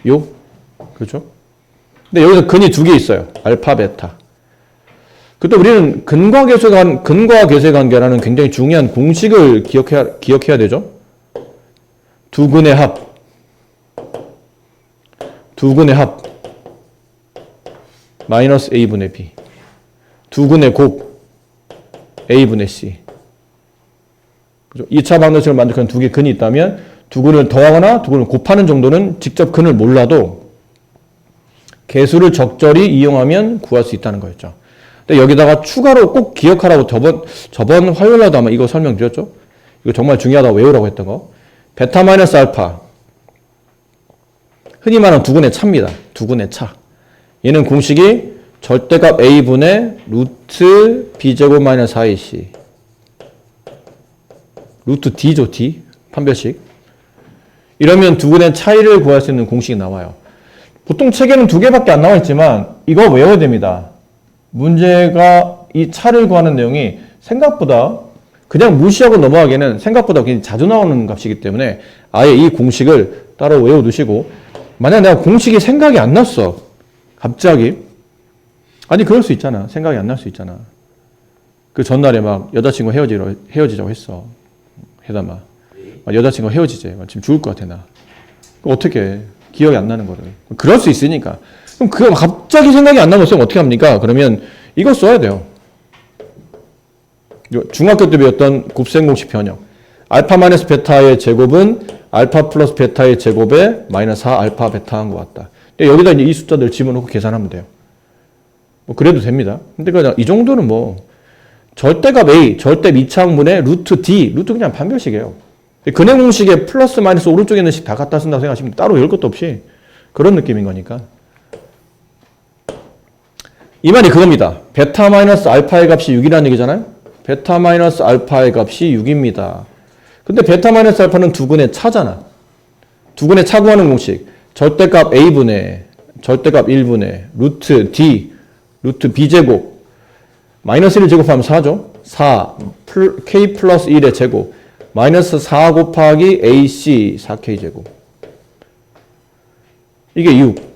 요? 그렇죠? 근데 여기서 근이 두 개 있어요. 알파, 베타. 그때 우리는 근과 계수의 관계라는 굉장히 중요한 공식을 기억해야 되죠. 두 근의 합. 마이너스 A분의 B. 두 근의 곱. A분의 C. 그죠? 2차 방정식을 만들어낸 두 개 근이 있다면 두 근을 더하거나 두 근을 곱하는 정도는 직접 근을 몰라도 계수를 적절히 이용하면 구할 수 있다는 거였죠. 근데 여기다가 추가로 꼭 기억하라고 저번 화요일날도 아마 이거 설명드렸죠? 이거 정말 중요하다고 외우라고 했던 거. 베타 마이너스 알파. 흔히 말하는 두 근의 차입니다. 두 근의 차. 얘는 공식이 절대값 A분의 루트 B제곱 마이너스 4AC. 루트 D죠, D. 판별식. 이러면 두 근의 차이를 구할 수 있는 공식이 나와요. 보통 책에는 두 개밖에 안 나와 있지만 이거 외워야 됩니다. 문제가 이 차를 구하는 내용이 생각보다 그냥 무시하고 넘어가기에는 생각보다 굉장히 자주 나오는 값이기 때문에 아예 이 공식을 따로 외워두시고 만약 내가 공식이 생각이 안 났어. 갑자기. 아니 그럴 수 있잖아. 생각이 안 날 수 있잖아. 그 전날에 막 여자친구 헤어지자고 했어. 해담아. 여자친구가 헤어지재. 지금 죽을 것 같아 나. 어떻게 해? 기억이 안 나는 거를. 그럴 수 있으니까. 그럼 그거 갑자기 생각이 안 나는 거 쓰면 어떻게 합니까? 그러면 이거 써야 돼요. 중학교 때 배웠던 곱셈 공식 변형. 알파 마이너스 베타의 제곱은 알파 플러스 베타의 제곱에 마이너스 4 알파 베타 한 것 같다. 여기다 이제 이 숫자들 집어넣고 계산하면 돼요. 뭐 그래도 됩니다. 근데 그냥 이 정도는 뭐 절대값 A, 절대 미차항분의 루트 D, 루트 그냥 판별식이에요. 근해 공식에 플러스 마이너스 오른쪽에 있는 식 다 갖다 쓴다고 생각하시면 따로 열 것도 없이 그런 느낌인 거니까. 이 말이 그겁니다. 베타 마이너스 알파의 값이 6이라는 얘기잖아요. 베타 마이너스 알파의 값이 6입니다. 근데 베타 마이너스 알파는 두 근의 차잖아. 두 근의 차 구하는 공식. 절대값 A분의 절대값 1분의 루트 D, 루트 B제곱. 마이너스 1을 제곱하면 4죠. 4, K 플러스 1의 제곱. 마이너스 4 곱하기 AC 4K제곱. 이게 6.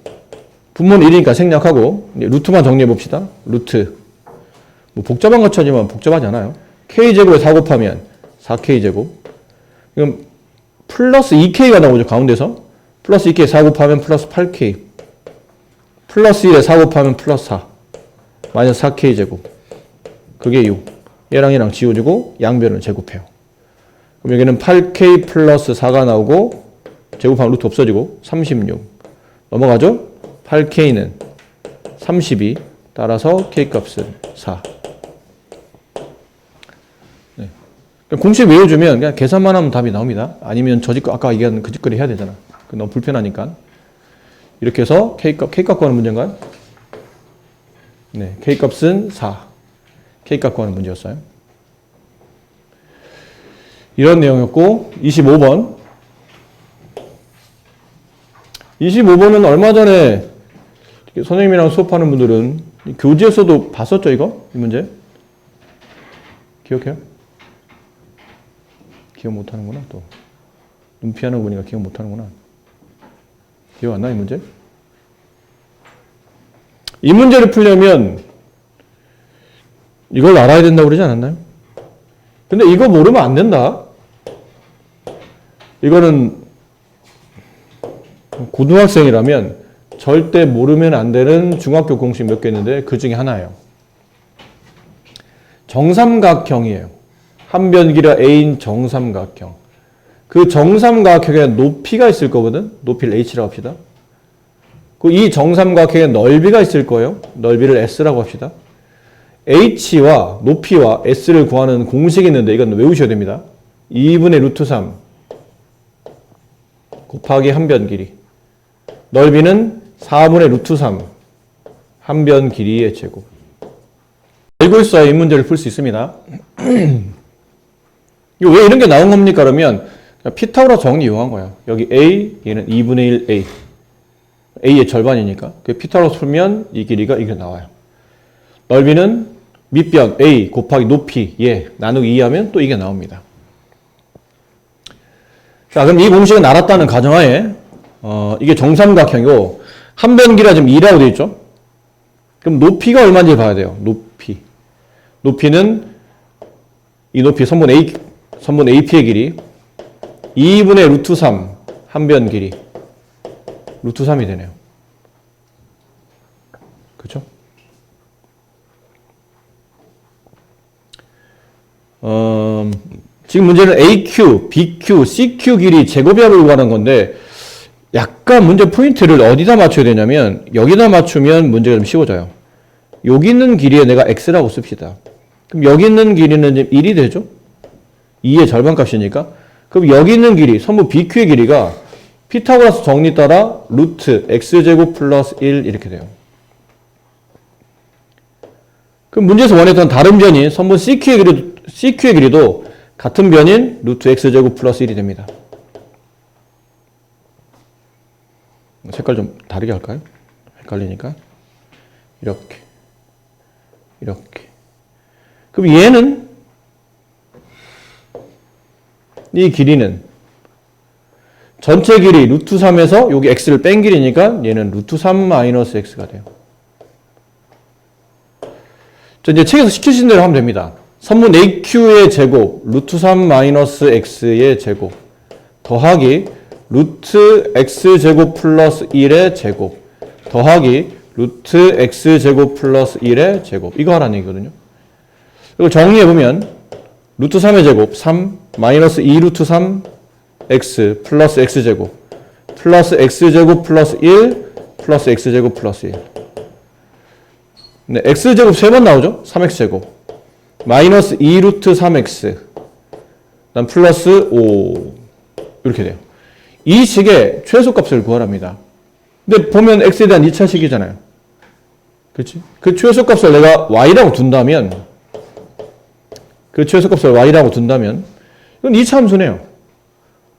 분모는 1이니까 생략하고 루트만 정리해 봅시다. 루트. 뭐 복잡한 것처럼 복잡하지 않아요. K제곱에 4 곱하면 4K제곱. 그럼 플러스 2K가 나오죠. 가운데서. 플러스 2K 4 곱하면 플러스 8K. 플러스 1에 4 곱하면 플러스 4. 마이너스 4K제곱. 그게 6. 얘랑 얘랑 지워지고 양변을 제곱해요. 그럼 여기는 8K 플러스 4가 나오고 제곱하면 루트 없어지고 36. 넘어가죠? 8K는 32. 따라서 K값은 4. 네. 공식 외워주면 그냥 계산만 하면 답이 나옵니다. 아니면 아까 얘기한 그 짓거리 해야 되잖아. 너무 불편하니까. 이렇게 해서 K값 구하는 문제인가요? 네. K값은 4. K값 구하는 문제였어요. 이런 내용이었고 25번. 25번은 얼마 전에 선생님이랑 수업하는 분들은 교재에서도 봤었죠, 이거? 이 문제? 기억해요? 기억 못하는구나, 또. 눈 피하는 거 보니까 기억 못하는구나. 기억 안 나, 이 문제? 이 문제를 풀려면 이걸 알아야 된다고 그러지 않았나요? 근데 이거 모르면 안 된다. 이거는 고등학생이라면 절대 모르면 안 되는 중학교 공식 몇 개 있는데 그 중에 하나예요. 정삼각형이에요. 한 변 길이가 a인 정삼각형. 그 정삼각형에 높이가 있을 거거든. 높이를 h라고 합시다. 이 정삼각형에 넓이가 있을 거예요. 넓이를 s라고 합시다. h와 높이와 s를 구하는 공식이 있는데 이건 외우셔야 됩니다. 2분의 루트 3 곱하기 한 변 길이. 넓이는 4분의 루트 3 한 변 길이의 제곱. 알고 있어야 이 문제를 풀 수 있습니다. 왜 이런 게 나온 겁니까? 그러면 피타고라스 정리 이용한 거야. 여기 a, 얘는 2분의 1 a. a의 절반이니까. 피타고라스 풀면 이 길이가 이게 나와요. 넓이는 밑변 a 곱하기 높이 얘 나누기 2 하면 또 이게 나옵니다. 자, 그럼 이 공식은 알았다는 가정하에 이게 정삼각형이고 한 변 길이가 지금 2라고 되어 있죠? 그럼 높이가 얼마인지 봐야 돼요. 높이는 이 높이 선분 AP의 길이 2분의 루트 3 한 변 길이 루트 3이 되네요. 그렇죠? 지금 문제는 AQ, BQ, CQ 길이 제곱합을 구하는 건데 약간 문제 포인트를 어디다 맞춰야 되냐면 여기다 맞추면 문제가 좀 쉬워져요. 여기 있는 길이에 내가 X라고 씁시다. 그럼 여기 있는 길이는 지금 1이 되죠? 2의 절반값이니까. 그럼 여기 있는 길이, 선분 BQ의 길이가 피타고라스 정리 따라 루트 X제곱 플러스 1 이렇게 돼요. 그럼 문제에서 원했던 다른 변인 선분 CQ의 길이도 같은 변인 루트 X제곱 플러스 1이 됩니다. 색깔 좀 다르게 할까요? 헷갈리니까. 이렇게. 그럼 얘는 이 길이는 전체 길이 루트 3에서 여기 x를 뺀 길이니까 얘는 루트 3 마이너스 x가 돼요. 자, 이제 책에서 시키신 대로 하면 됩니다. 선분 AQ의 제곱 루트 3 마이너스 x의 제곱 더하기 루트 x제곱 플러스 1의 제곱 더하기 루트 x제곱 플러스 1의 제곱 이거 하라는 얘기거든요. 이걸 정리해보면 루트 3의 제곱 3 마이너스 2 루트 3 x 플러스 x제곱 플러스 x제곱 플러스 1 플러스 x제곱 플러스 1 네, x제곱 3번 나오죠? 3x제곱 마이너스 2 루트 3x 그다음 플러스 5 이렇게 돼요. 이 식의 최소값을 구하랍니다. 근데 보면 x에 대한 2차식이잖아요. 그렇지? 그 최소값을 내가 y라고 둔다면 이건 2차 함수네요.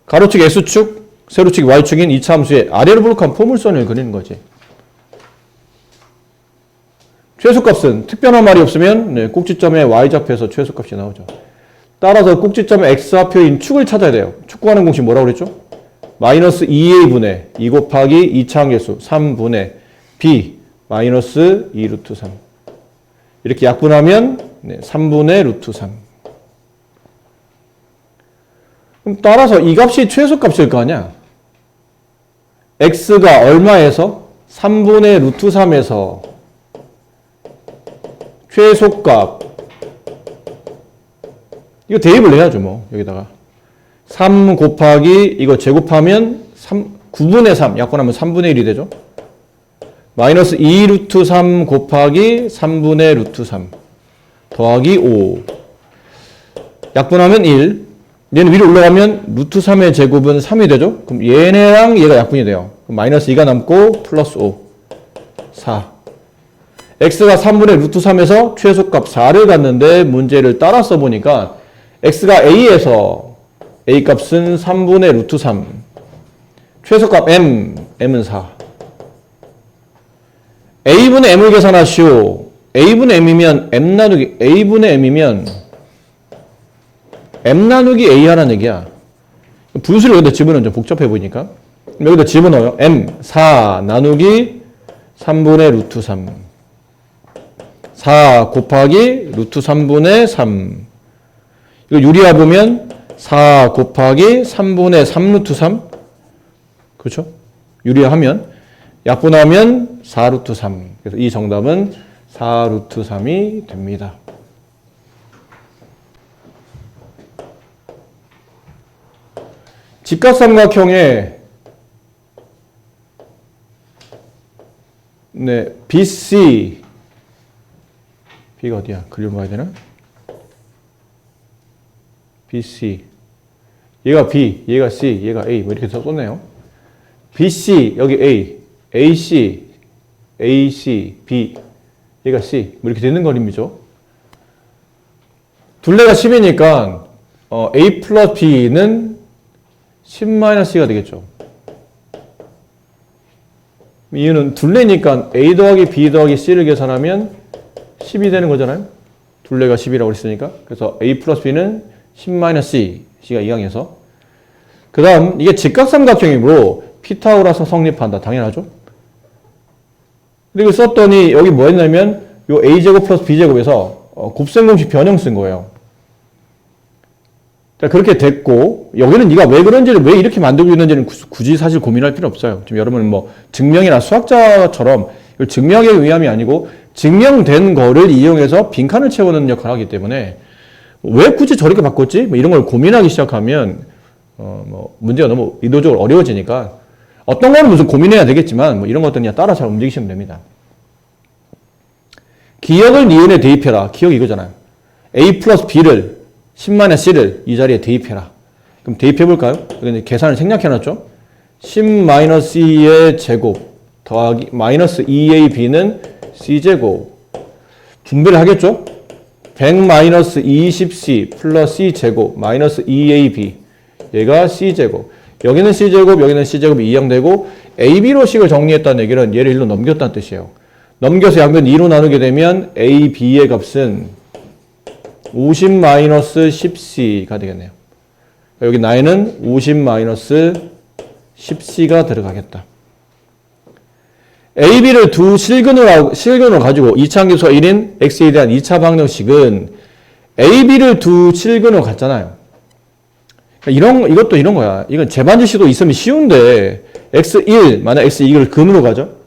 가로축 x축, 세로축 y축인 2차 함수의 아래로 볼록한 포물선을 그리는 거지. 최소값은 특별한 말이 없으면 꼭지점의 y좌표에서 최소값이 나오죠. 따라서 꼭지점의 x좌표인 축을 찾아야 돼요. 축 구하는 공식 뭐라고 그랬죠? 마이너스 2a분의 2 곱하기 2차 함계수 3분의 b 마이너스 2 루트 3 이렇게 약분하면 3분의 루트 3 그럼 따라서 이 값이 최소값일 거 아니야? x가 얼마에서? 3분의 루트 3에서 최소값 이거 대입을 해야죠 뭐 여기다가 3 곱하기 이거 제곱하면 9분의 3 약분하면 3분의 1이 되죠. 마이너스 2 루트 3 곱하기 3분의 루트 3 더하기 5 약분하면 1 얘는 위로 올라가면 루트 3의 제곱은 3이 되죠. 그럼 얘네랑 얘가 약분이 돼요. 그럼 마이너스 2가 남고 플러스 5 4 x가 3분의 루트 3에서 최소값 4를 갖는데 문제를 따라 써보니까 x가 a에서 a 값은 3분의 루트 3 최소값 m은 4 a분의 m을 계산하시오. a분의 m이면 m 나누기 a분의 m이면 m 나누기 a 하라는 얘기야. 분수를 여기다 집어넣으면 좀 복잡해 보이니까. 여기다 집어넣어요. m 4 나누기 3분의 루트 3. 4 곱하기 루트 3분의 3. 이거 유리화 보면 4 곱하기 3분의 3 루트 3. 그렇죠? 유리화하면 약분하면 4 루트 3. 그래서 이 정답은 4 루트 3이 됩니다. 직각삼각형의 네, BC B가 어디야? 그림 봐야 되나? BC 얘가 B, 얘가 C, 얘가 A 뭐 이렇게 썼네요. BC 여기 A, AC, AC, B 얘가 C 뭐 이렇게 되는 그림이죠. 둘레가 10이니까 A 플러스 B는 10-C가 되겠죠. 이유는 둘레니까 A 더하기 B 더하기 C를 계산하면 10이 되는 거잖아요. 둘레가 10이라고 했으니까. 그래서 A 플러스 B는 10-C, C가 이항에서. 그 다음 이게 직각삼각형이므로 피타고라스 성립한다. 당연하죠. 그리고 썼더니 여기 뭐 했냐면 요 A제곱 플러스 B제곱에서 곱셈공식 변형 쓴 거예요. 자, 그렇게 됐고, 여기는 네가 왜 그런지를, 왜 이렇게 만들고 있는지는 굳이 사실 고민할 필요 없어요. 지금 여러분은 뭐, 증명이나 수학자처럼 이걸 증명하기 위함이 아니고, 증명된 거를 이용해서 빈칸을 채우는 역할을 하기 때문에, 왜 굳이 저렇게 바꿨지? 뭐 이런 걸 고민하기 시작하면, 뭐, 문제가 너무 의도적으로 어려워지니까, 어떤 거는 무슨 고민해야 되겠지만, 뭐 이런 것들은 그냥 따라 잘 움직이시면 됩니다. 기억을 니은에 대입해라. 기억이 이거잖아요. A 플러스 B를 10-C를 이 자리에 대입해라. 그럼 대입해볼까요? 여기 계산을 생략해놨죠? 10-C의 제곱 더하기 마이너스 2AB는 C제곱. 분배를 하겠죠? 100-20C 플러스 C제곱 마이너스 2AB. 얘가 C제곱. 여기는 C제곱, 여기는 C제곱이 이항되고 AB로 식을 정리했다는 얘기는 얘를 1로 넘겼다는 뜻이에요. 넘겨서 양변 2로 나누게 되면 AB의 값은 50-10C가 되겠네요. 여기 나에는 50-10C가 들어가겠다. AB를 두 실근으로 가지고 이차함계수가 1인 X에 대한 2차 방정식은 AB를 두 실근으로 갔잖아요. 이것도 이런 거야. 이건 재반지식도 있으면 쉬운데 X1, 만약 X2를 근으로 가죠?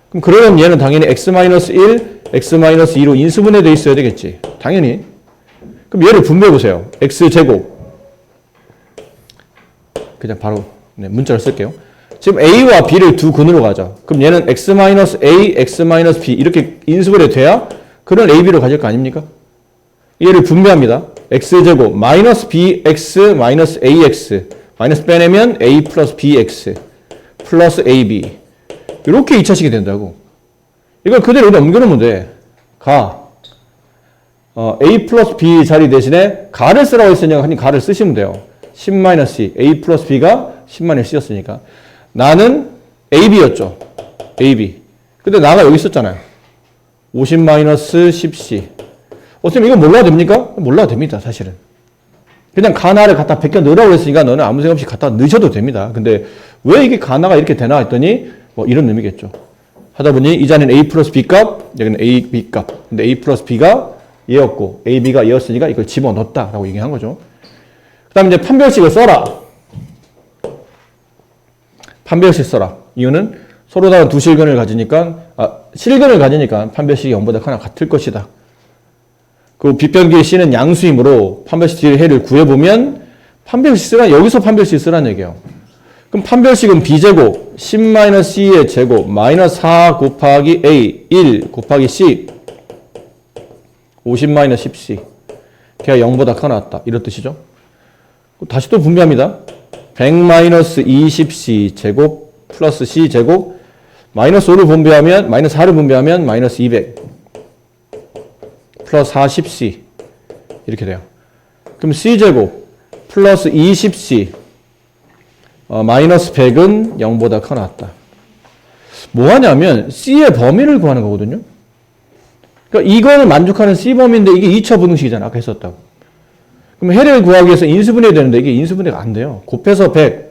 그럼 그러면 얘는 당연히 X-1, X-2로 인수분해되어 있어야 되겠지. 당연히. 그럼 얘를 분배해보세요. X제곱. 그냥 바로 문자를 쓸게요. 지금 A와 B를 두 근으로 가죠. 그럼 얘는 X-A, X-B 이렇게 인수분해 돼야 그런 A, B로 가질 거 아닙니까? 얘를 분배합니다. X제곱 마이너스 BX 마이너스 AX 마이너스 빼내면 A 플러스 BX 플러스 AB 이렇게 2차식이 된다고. 이걸 그대로 넘겨놓으면 돼. A 플러스 B 자리 대신에 가를 쓰라고 했으니까 그냥 가를 쓰시면 돼요. 10-C. A 플러스 B가 10-C였으니까. 나는 AB였죠. AB. 근데 나가 여기 있었잖아요. 50-10C. 어차피 이거 몰라도 됩니까? 몰라도 됩니다, 사실은. 그냥 가나를 갖다 베껴 넣으라고 했으니까 너는 아무 생각 없이 갖다 넣으셔도 됩니다. 근데 왜 이게 가나가 이렇게 되나 했더니 뭐 이런 의미겠죠. 하다 보니 이 자리는 A 플러스 B 값, 여기는 AB 값. 근데 A 플러스 B가 얘였고 AB가 얘였으니까 이걸 집어넣었다라고 얘기한 거죠. 그 다음에 이제 판별식을 써라. 판별식 써라. 이유는 서로 다른 두 실근을 가지니까 실근을 가지니까 판별식이 0보다 하나 같을 것이다. 그 빗변기의 C는 양수이므로 판별식 뒤의 해를 구해보면 판별식 쓰라, 여기서 판별식 쓰라는 얘기예요. 그럼 판별식은 B제곱 10-C의 제곱 마이너스 4 곱하기 A 1 곱하기 C 50-10C 걔가 0보다 커 나왔다. 이런 뜻이죠. 다시 또 분배합니다. 100-20C 제곱 플러스 C 제곱 마이너스 5를 분배하면 마이너스 4를 분배하면 마이너스 200 플러스 40C 이렇게 돼요. 그럼 C 제곱 플러스 20C 마이너스 100은 0보다 커 나왔다. 뭐 하냐면 C의 범위를 구하는 거거든요. 그러니까 이거를 만족하는 C 범위인데 이게 2차 분응식이잖아. 아까 했었다고. 그럼 해를 구하기 위해서 인수분해해야 되는데 이게 인수분해가 안 돼요. 곱해서 100,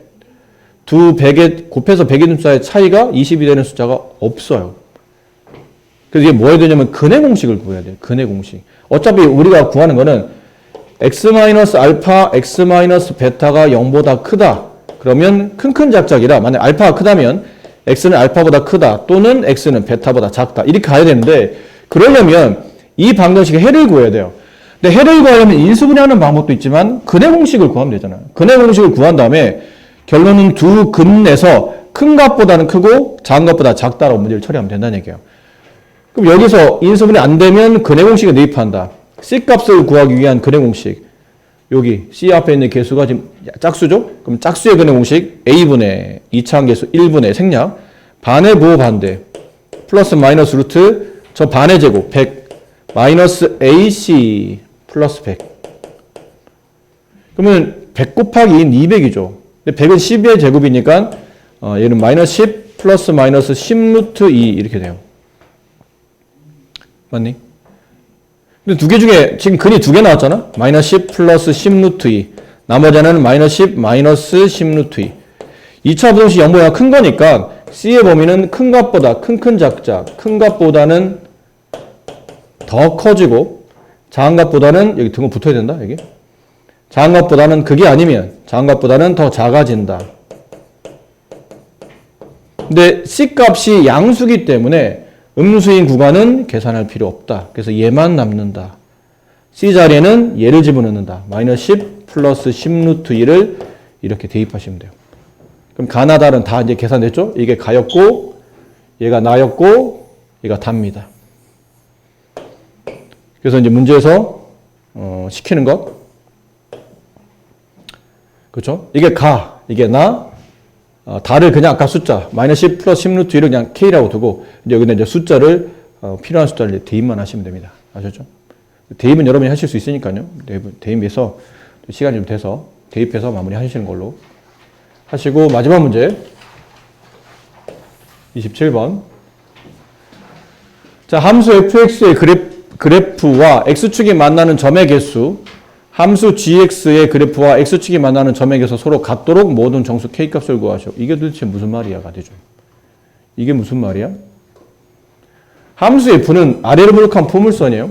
곱해서 100의 숫자의 차이가 20이 되는 숫자가 없어요. 그래서 이게 뭐 해야 되냐면 근해 공식을 구해야 돼요. 근해 공식. 어차피 우리가 구하는 거는 x-알파, x-베타가 0보다 크다. 그러면 큰 작작이라 만약 알파가 크다면 x는 알파보다 크다 또는 x는 베타보다 작다. 이렇게 가야 되는데 그러려면 이 방정식의 해를 구해야 돼요. 근데 해를 구하려면 인수분해하는 방법도 있지만 근해 공식을 구하면 되잖아요. 근해 공식을 구한 다음에 결론은 두 근에서 큰 값보다는 크고 작은 값보다 작다라고 문제를 처리하면 된다는 얘기예요. 그럼 여기서 인수분해 안 되면 근해 공식에 대입한다. C값을 구하기 위한 근해 공식. 여기 C 앞에 있는 개수가 지금 짝수죠? 그럼 짝수의 근해 공식 A분의 2차항 개수 1분의 생략 반의 부호 반대 플러스 마이너스 루트 저 반의 제곱 100 마이너스 AC 플러스 100 그러면 100 곱하기 2는 200이죠. 근데 100은 12의 제곱이니까 얘는 마이너스 10 플러스 마이너스 10 루트 2 이렇게 돼요. 맞니? 근데 두 개 중에 지금 근이 두 개 나왔잖아? 마이너스 10 플러스 10 루트 2. 나머지 하나는 마이너스 10 마이너스 10 루트 2. 2차 부등식 0보다 큰 거니까 C의 범위는 큰 값보다 큰 작작. 큰 값보다는 더 커지고 작은 값보다는 여기 등호 붙어야 된다. 여기. 작은 값보다는 그게 아니면 작은 값보다는 더 작아진다. 근데 C 값이 양수기 때문에 음수인 구간은 계산할 필요 없다. 그래서 얘만 남는다. C 자리에는 얘를 집어넣는다. 마이너스 10 플러스 10 루트 2를 이렇게 대입하시면 돼요. 그럼 가나 달은 다 이제 계산됐죠? 이게 가였고, 얘가 나였고, 얘가 답니다. 그래서 이제 문제에서 시키는 것. 그렇죠? 이게 가, 이게 나, 달을 그냥 아까 숫자 마이너스 10 플러스 10 루트 1을 그냥 K라고 두고 이제 여기는 이제 숫자를 필요한 숫자를 대입만 하시면 됩니다. 아셨죠? 대입은 여러분이 하실 수 있으니까요. 대입해서 시간이 좀 돼서 대입해서 마무리 하시는 걸로 하시고 마지막 문제 27번. 자, 함수 fx의 그래프와 x축이 만나는 점의 개수 함수 gx의 그래프와 x축이 만나는 점에게서 서로 같도록 모든 정수 k값을 구하시오. 이게 도대체 무슨 말이야가 되죠. 이게 무슨 말이야? 함수 f는 아래로 볼록한 포물선이에요.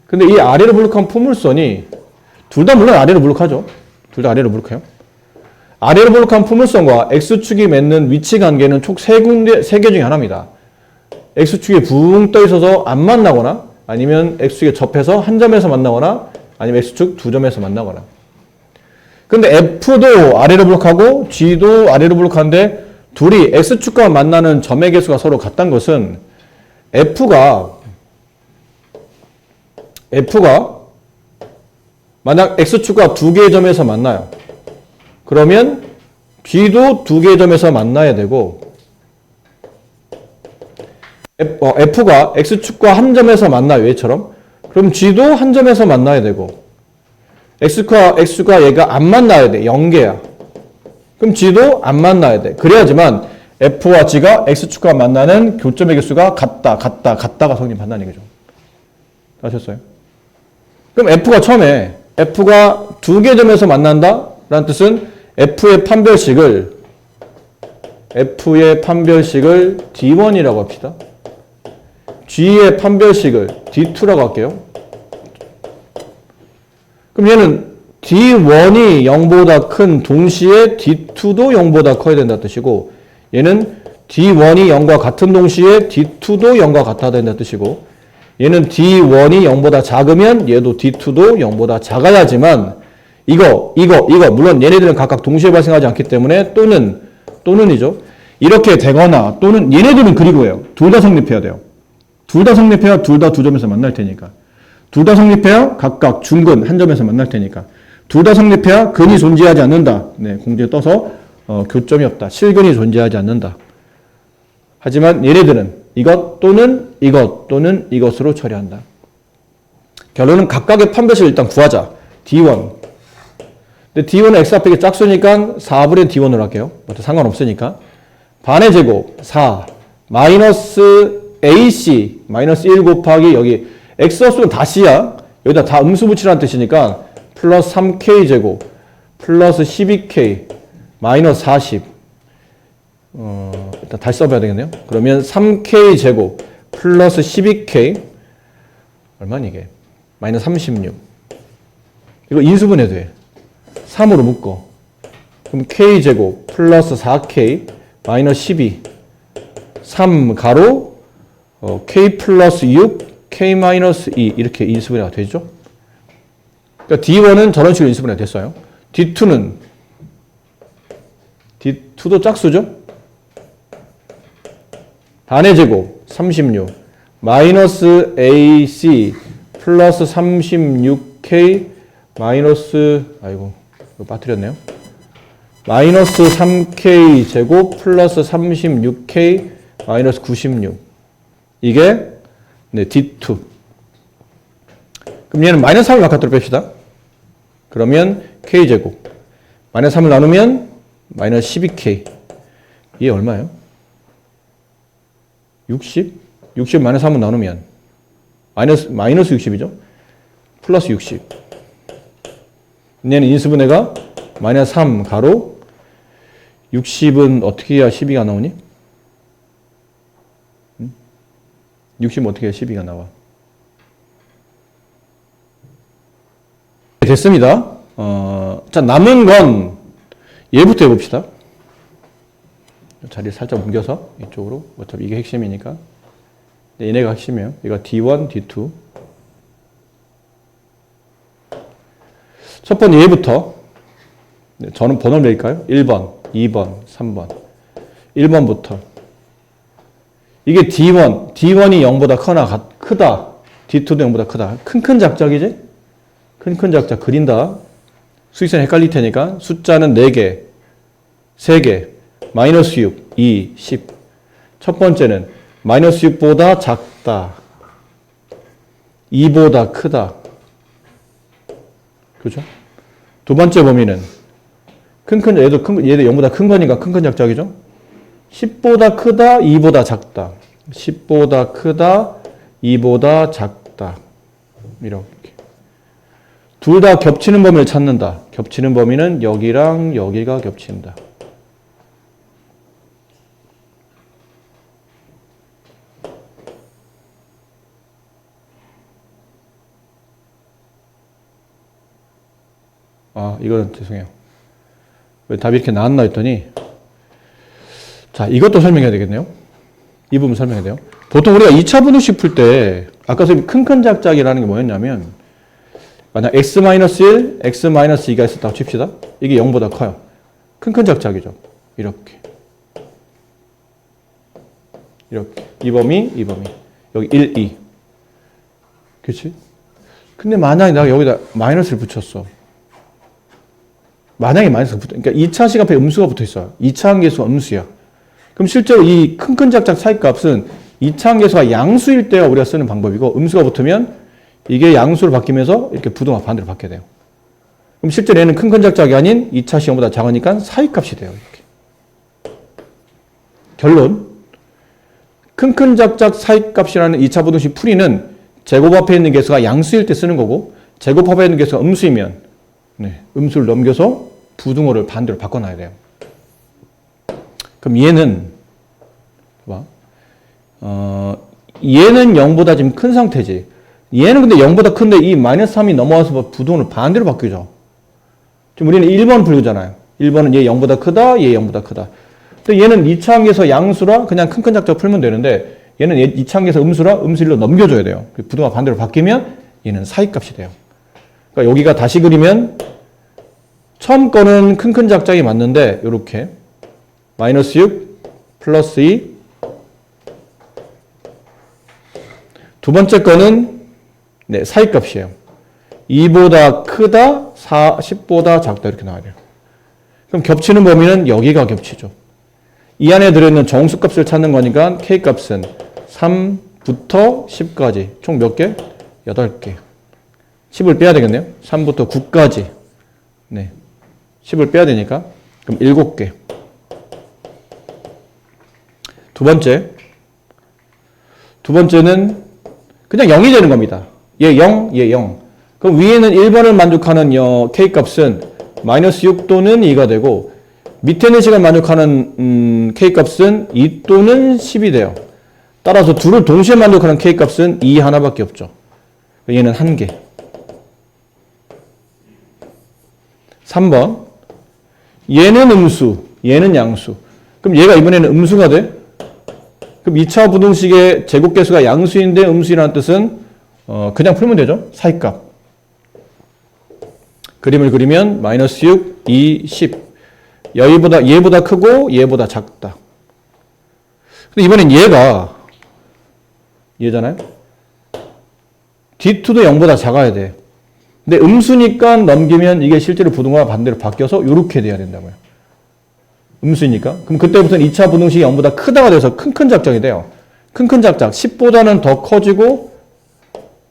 근데 이 아래로 볼록한 포물선이 둘 다 물론 아래로 볼록하죠. 둘 다 아래로 볼록해요. 아래로 볼록한 포물선과 x축이 맺는 위치 관계는 총 세 개 중에 하나입니다. x축이 붕 떠 있어서 안 만나거나 아니면 x축에 접해서 한 점에서 만나거나 아니면 x축 두 점에서 만나거나. 근데 f도 아래로 볼록하고 g도 아래로 볼록한데 둘이 x축과 만나는 점의 개수가 서로 같다는 것은 f가 만약 x축과 두 개의 점에서 만나요. 그러면 g도 두 개의 점에서 만나야 되고 f가 x축과 한 점에서 만나요. 얘처럼. 그럼 g도 한 점에서 만나야 되고 x축과 얘가 안 만나야 돼. 0개야. 그럼 g도 안 만나야 돼. 그래야지만 f와 g가 x축과 만나는 교점의 개수가 같다가 성립한다는 얘기죠. 아셨어요? 그럼 f가 처음에 f가 두 개 점에서 만난다 라는 뜻은 f의 판별식을 D1이라고 합시다. G의 판별식을 D2라고 할게요. 그럼 얘는 D1이 0보다 큰 동시에 D2도 0보다 커야 된다는 뜻이고 얘는 D1이 0과 같은 동시에 D2도 0과 같아야 된다는 뜻이고 얘는 D1이 0보다 작으면 얘도 D2도 0보다 작아야지만 이거 물론 얘네들은 각각 동시에 발생하지 않기 때문에 또는이죠. 이렇게 되거나 또는 얘네들은 그리고예요. 둘 다 성립해야 돼요. 둘 다 성립해야 둘 다 두 점에서 만날 테니까. 둘 다 성립해야 각각 중근 한 점에서 만날 테니까. 둘 다 성립해야 근이 존재하지 않는다. 네, 공지에 떠서 교점이 없다. 실근이 존재하지 않는다. 하지만 얘네들은 이것 또는 이것으로 처리한다. 결론은 각각의 판별식을 일단 구하자. D1. 근데 D1은 x 앞에 짝수니까 4분의 D1으로 할게요. 상관없으니까. 반의 제곱 4 마이너스 AC 마이너스 1 곱하기 여기 x 없으면 다 C야. 여기다 다 음수 붙이라는 뜻이니까 플러스 3K제곱 플러스 12K 마이너스 40 일단 다시 써봐야 되겠네요. 그러면 3K제곱 플러스 12K 얼마니 이게? 마이너스 36 이거 인수분해도 돼. 3으로 묶어. 그럼 K제곱 플러스 4K 마이너스 12 3 가로 K 플러스 6 K 마이너스 2 이렇게 인수분해가 되죠. 그러니까 D1은 저런 식으로 인수분해가 됐어요. D2도 짝수죠. 반의 제곱 36 마이너스 AC 플러스 36K 마이너스 아이고 이거 빠뜨렸네요. 마이너스 3K 제곱 플러스 36K 마이너스 96 이게 네, D2. 그럼 얘는 마이너스 3을 바깥으로 뺍시다. 그러면 K제곱 마이너스 3을 나누면 마이너스 12K 이게 얼마예요? 60? 60 마이너스 3을 나누면 마이너스 60이죠? 플러스 60 얘는 인수분해가 마이너스 3 가로 60은 어떻게 해야 12가 나오니? 60은 어떻게 해야 12가 나와? 됐습니다. 자, 남은 건 얘부터 해봅시다. 자리를 살짝 옮겨서 이쪽으로. 어차피 이게 핵심이니까. 얘네가 핵심이에요. 얘가 D1, D2. 첫 번째 얘부터. 저는 번호를 내릴까요? 1번, 2번, 3번. 1번부터. 이게 D1. D1이 0보다 크다. D2도 0보다 크다. 큰 작작이지? 큰 작작 그린다. 수익선 헷갈릴 테니까 숫자는 4개, 3개, 마이너스 6, 2, 10. 첫 번째는 마이너스 6보다 작다. 2보다 크다. 그죠? 두 번째 범위는 얘도 0보다 큰 거니까 큰 작작이죠? 10보다 크다, 2보다 작다. 10보다 크다, 2보다 작다. 이렇게. 둘 다 겹치는 범위를 찾는다. 겹치는 범위는 여기랑 여기가 겹친다. 이거는 죄송해요. 왜 답이 이렇게 나왔나 했더니 자, 이것도 설명해야 되겠네요. 이 부분 설명해야 돼요. 보통 우리가 2차 분수식 풀 때 아까 선생님 큰 작작이라는 게 뭐였냐면 만약 x-1, x-2가 있었다고 칩시다. 이게 0보다 커요. 큰 작작이죠. 이렇게. 이 범위. 여기 1, 2. 그치? 근데 만약에 내가 여기다 마이너스를 붙였어. 만약에 마이너스가 그러니까 2차 시간표에 음수가 붙어 있어요. 2차 함계수가 음수야. 그럼 실제로 이 큰 작작 차이값은 2차 함계수가 양수일 때가 우리가 쓰는 방법이고 음수가 붙으면 이게 양수로 바뀌면서 이렇게 부등호 반대로 바뀌게 돼요. 그럼 실제로 얘는 큰 작작이 아닌 2차 시험보다 작으니까 사이값이 돼요. 이렇게. 결론. 큰 작작 사이값이라는 2차 부등식 풀이는 제곱 앞에 있는 개수가 양수일 때 쓰는 거고 제곱 앞에 있는 개수가 음수이면 음수를 넘겨서 부등호를 반대로 바꿔놔야 돼요. 그럼 얘는 봐봐. 얘는 0보다 지금 큰 상태지. 얘는 근데 0보다 큰데 이 마이너스 3이 넘어와서 부등호를 반대로 바뀌죠. 지금 우리는 1번 풀고잖아요. 1번은 얘 0보다 크다, 얘 0보다 크다. 근데 얘는 2차 함계에서 양수라 그냥 큰 작작 풀면 되는데 얘는 2차 함계에서 음수라 음수 1로 넘겨줘야 돼요. 부등호가 반대로 바뀌면 얘는 사이값이 돼요. 그러니까 여기가 다시 그리면 처음 거는 큰 작작이 맞는데 이렇게 마이너스 6 플러스 2 두 번째 거는 사이값이에요. 2보다 크다, 10보다 작다 이렇게 나와야 돼요. 그럼 겹치는 범위는 여기가 겹치죠. 이 안에 들어있는 정수값을 찾는 거니까 K값은 3부터 10까지 총 몇 개? 8개. 10을 빼야 되겠네요. 3부터 9까지. 10을 빼야 되니까 그럼 7개. 두 번째는 그냥 0이 되는 겁니다. 얘 0, 얘 0. 그럼 위에는 1번을 만족하는 K값은 마이너스 6 또는 2가 되고 밑에 있는 식을 만족하는 K값은 2 또는 10이 돼요. 따라서 둘을 동시에 만족하는 K값은 2 하나밖에 없죠. 얘는 1개. 3번. 얘는 음수, 얘는 양수. 그럼 얘가 이번에는 음수가 돼? 그럼 2차 부등식의 제곱계수가 양수인데 음수이라는 뜻은 그냥 풀면 되죠. 사이값. 그림을 그리면 마이너스 6, 2, 10. 얘보다 크고 얘보다 작다. 근데 이번엔 얘잖아요. D2도 0보다 작아야 돼. 근데 음수니까 넘기면 이게 실제로 부등호가 반대로 바뀌어서 이렇게 돼야 된다고요. 음수니까. 그럼 그때부터는 2차 부등식이 0보다 크다가 돼서 큰 작작이 돼요. 큰 작작. 10보다는 더 커지고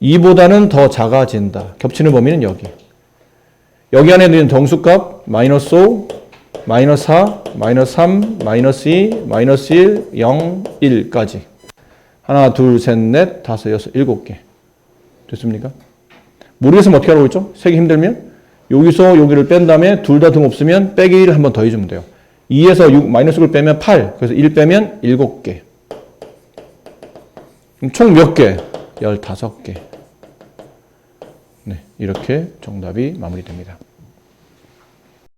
2보다는 더 작아진다. 겹치는 범위는 여기. 여기 안에 있는 정수값 마이너스 5, 마이너스 4, 마이너스 3, 마이너스 2, 마이너스 1, 0, 1까지. 하나, 둘, 셋, 넷, 다섯, 여섯, 7개. 됐습니까? 모르겠으면 어떻게 하라고 했죠? 세기 힘들면 여기서 여기를 뺀 다음에 둘 다 등 없으면 빼기 1을 한 번 더 해주면 돼요. 2에서 6, 마이너스 6을 빼면 8. 그래서 1 빼면 7개. 총 몇 개? 15개. 네, 이렇게 정답이 마무리됩니다.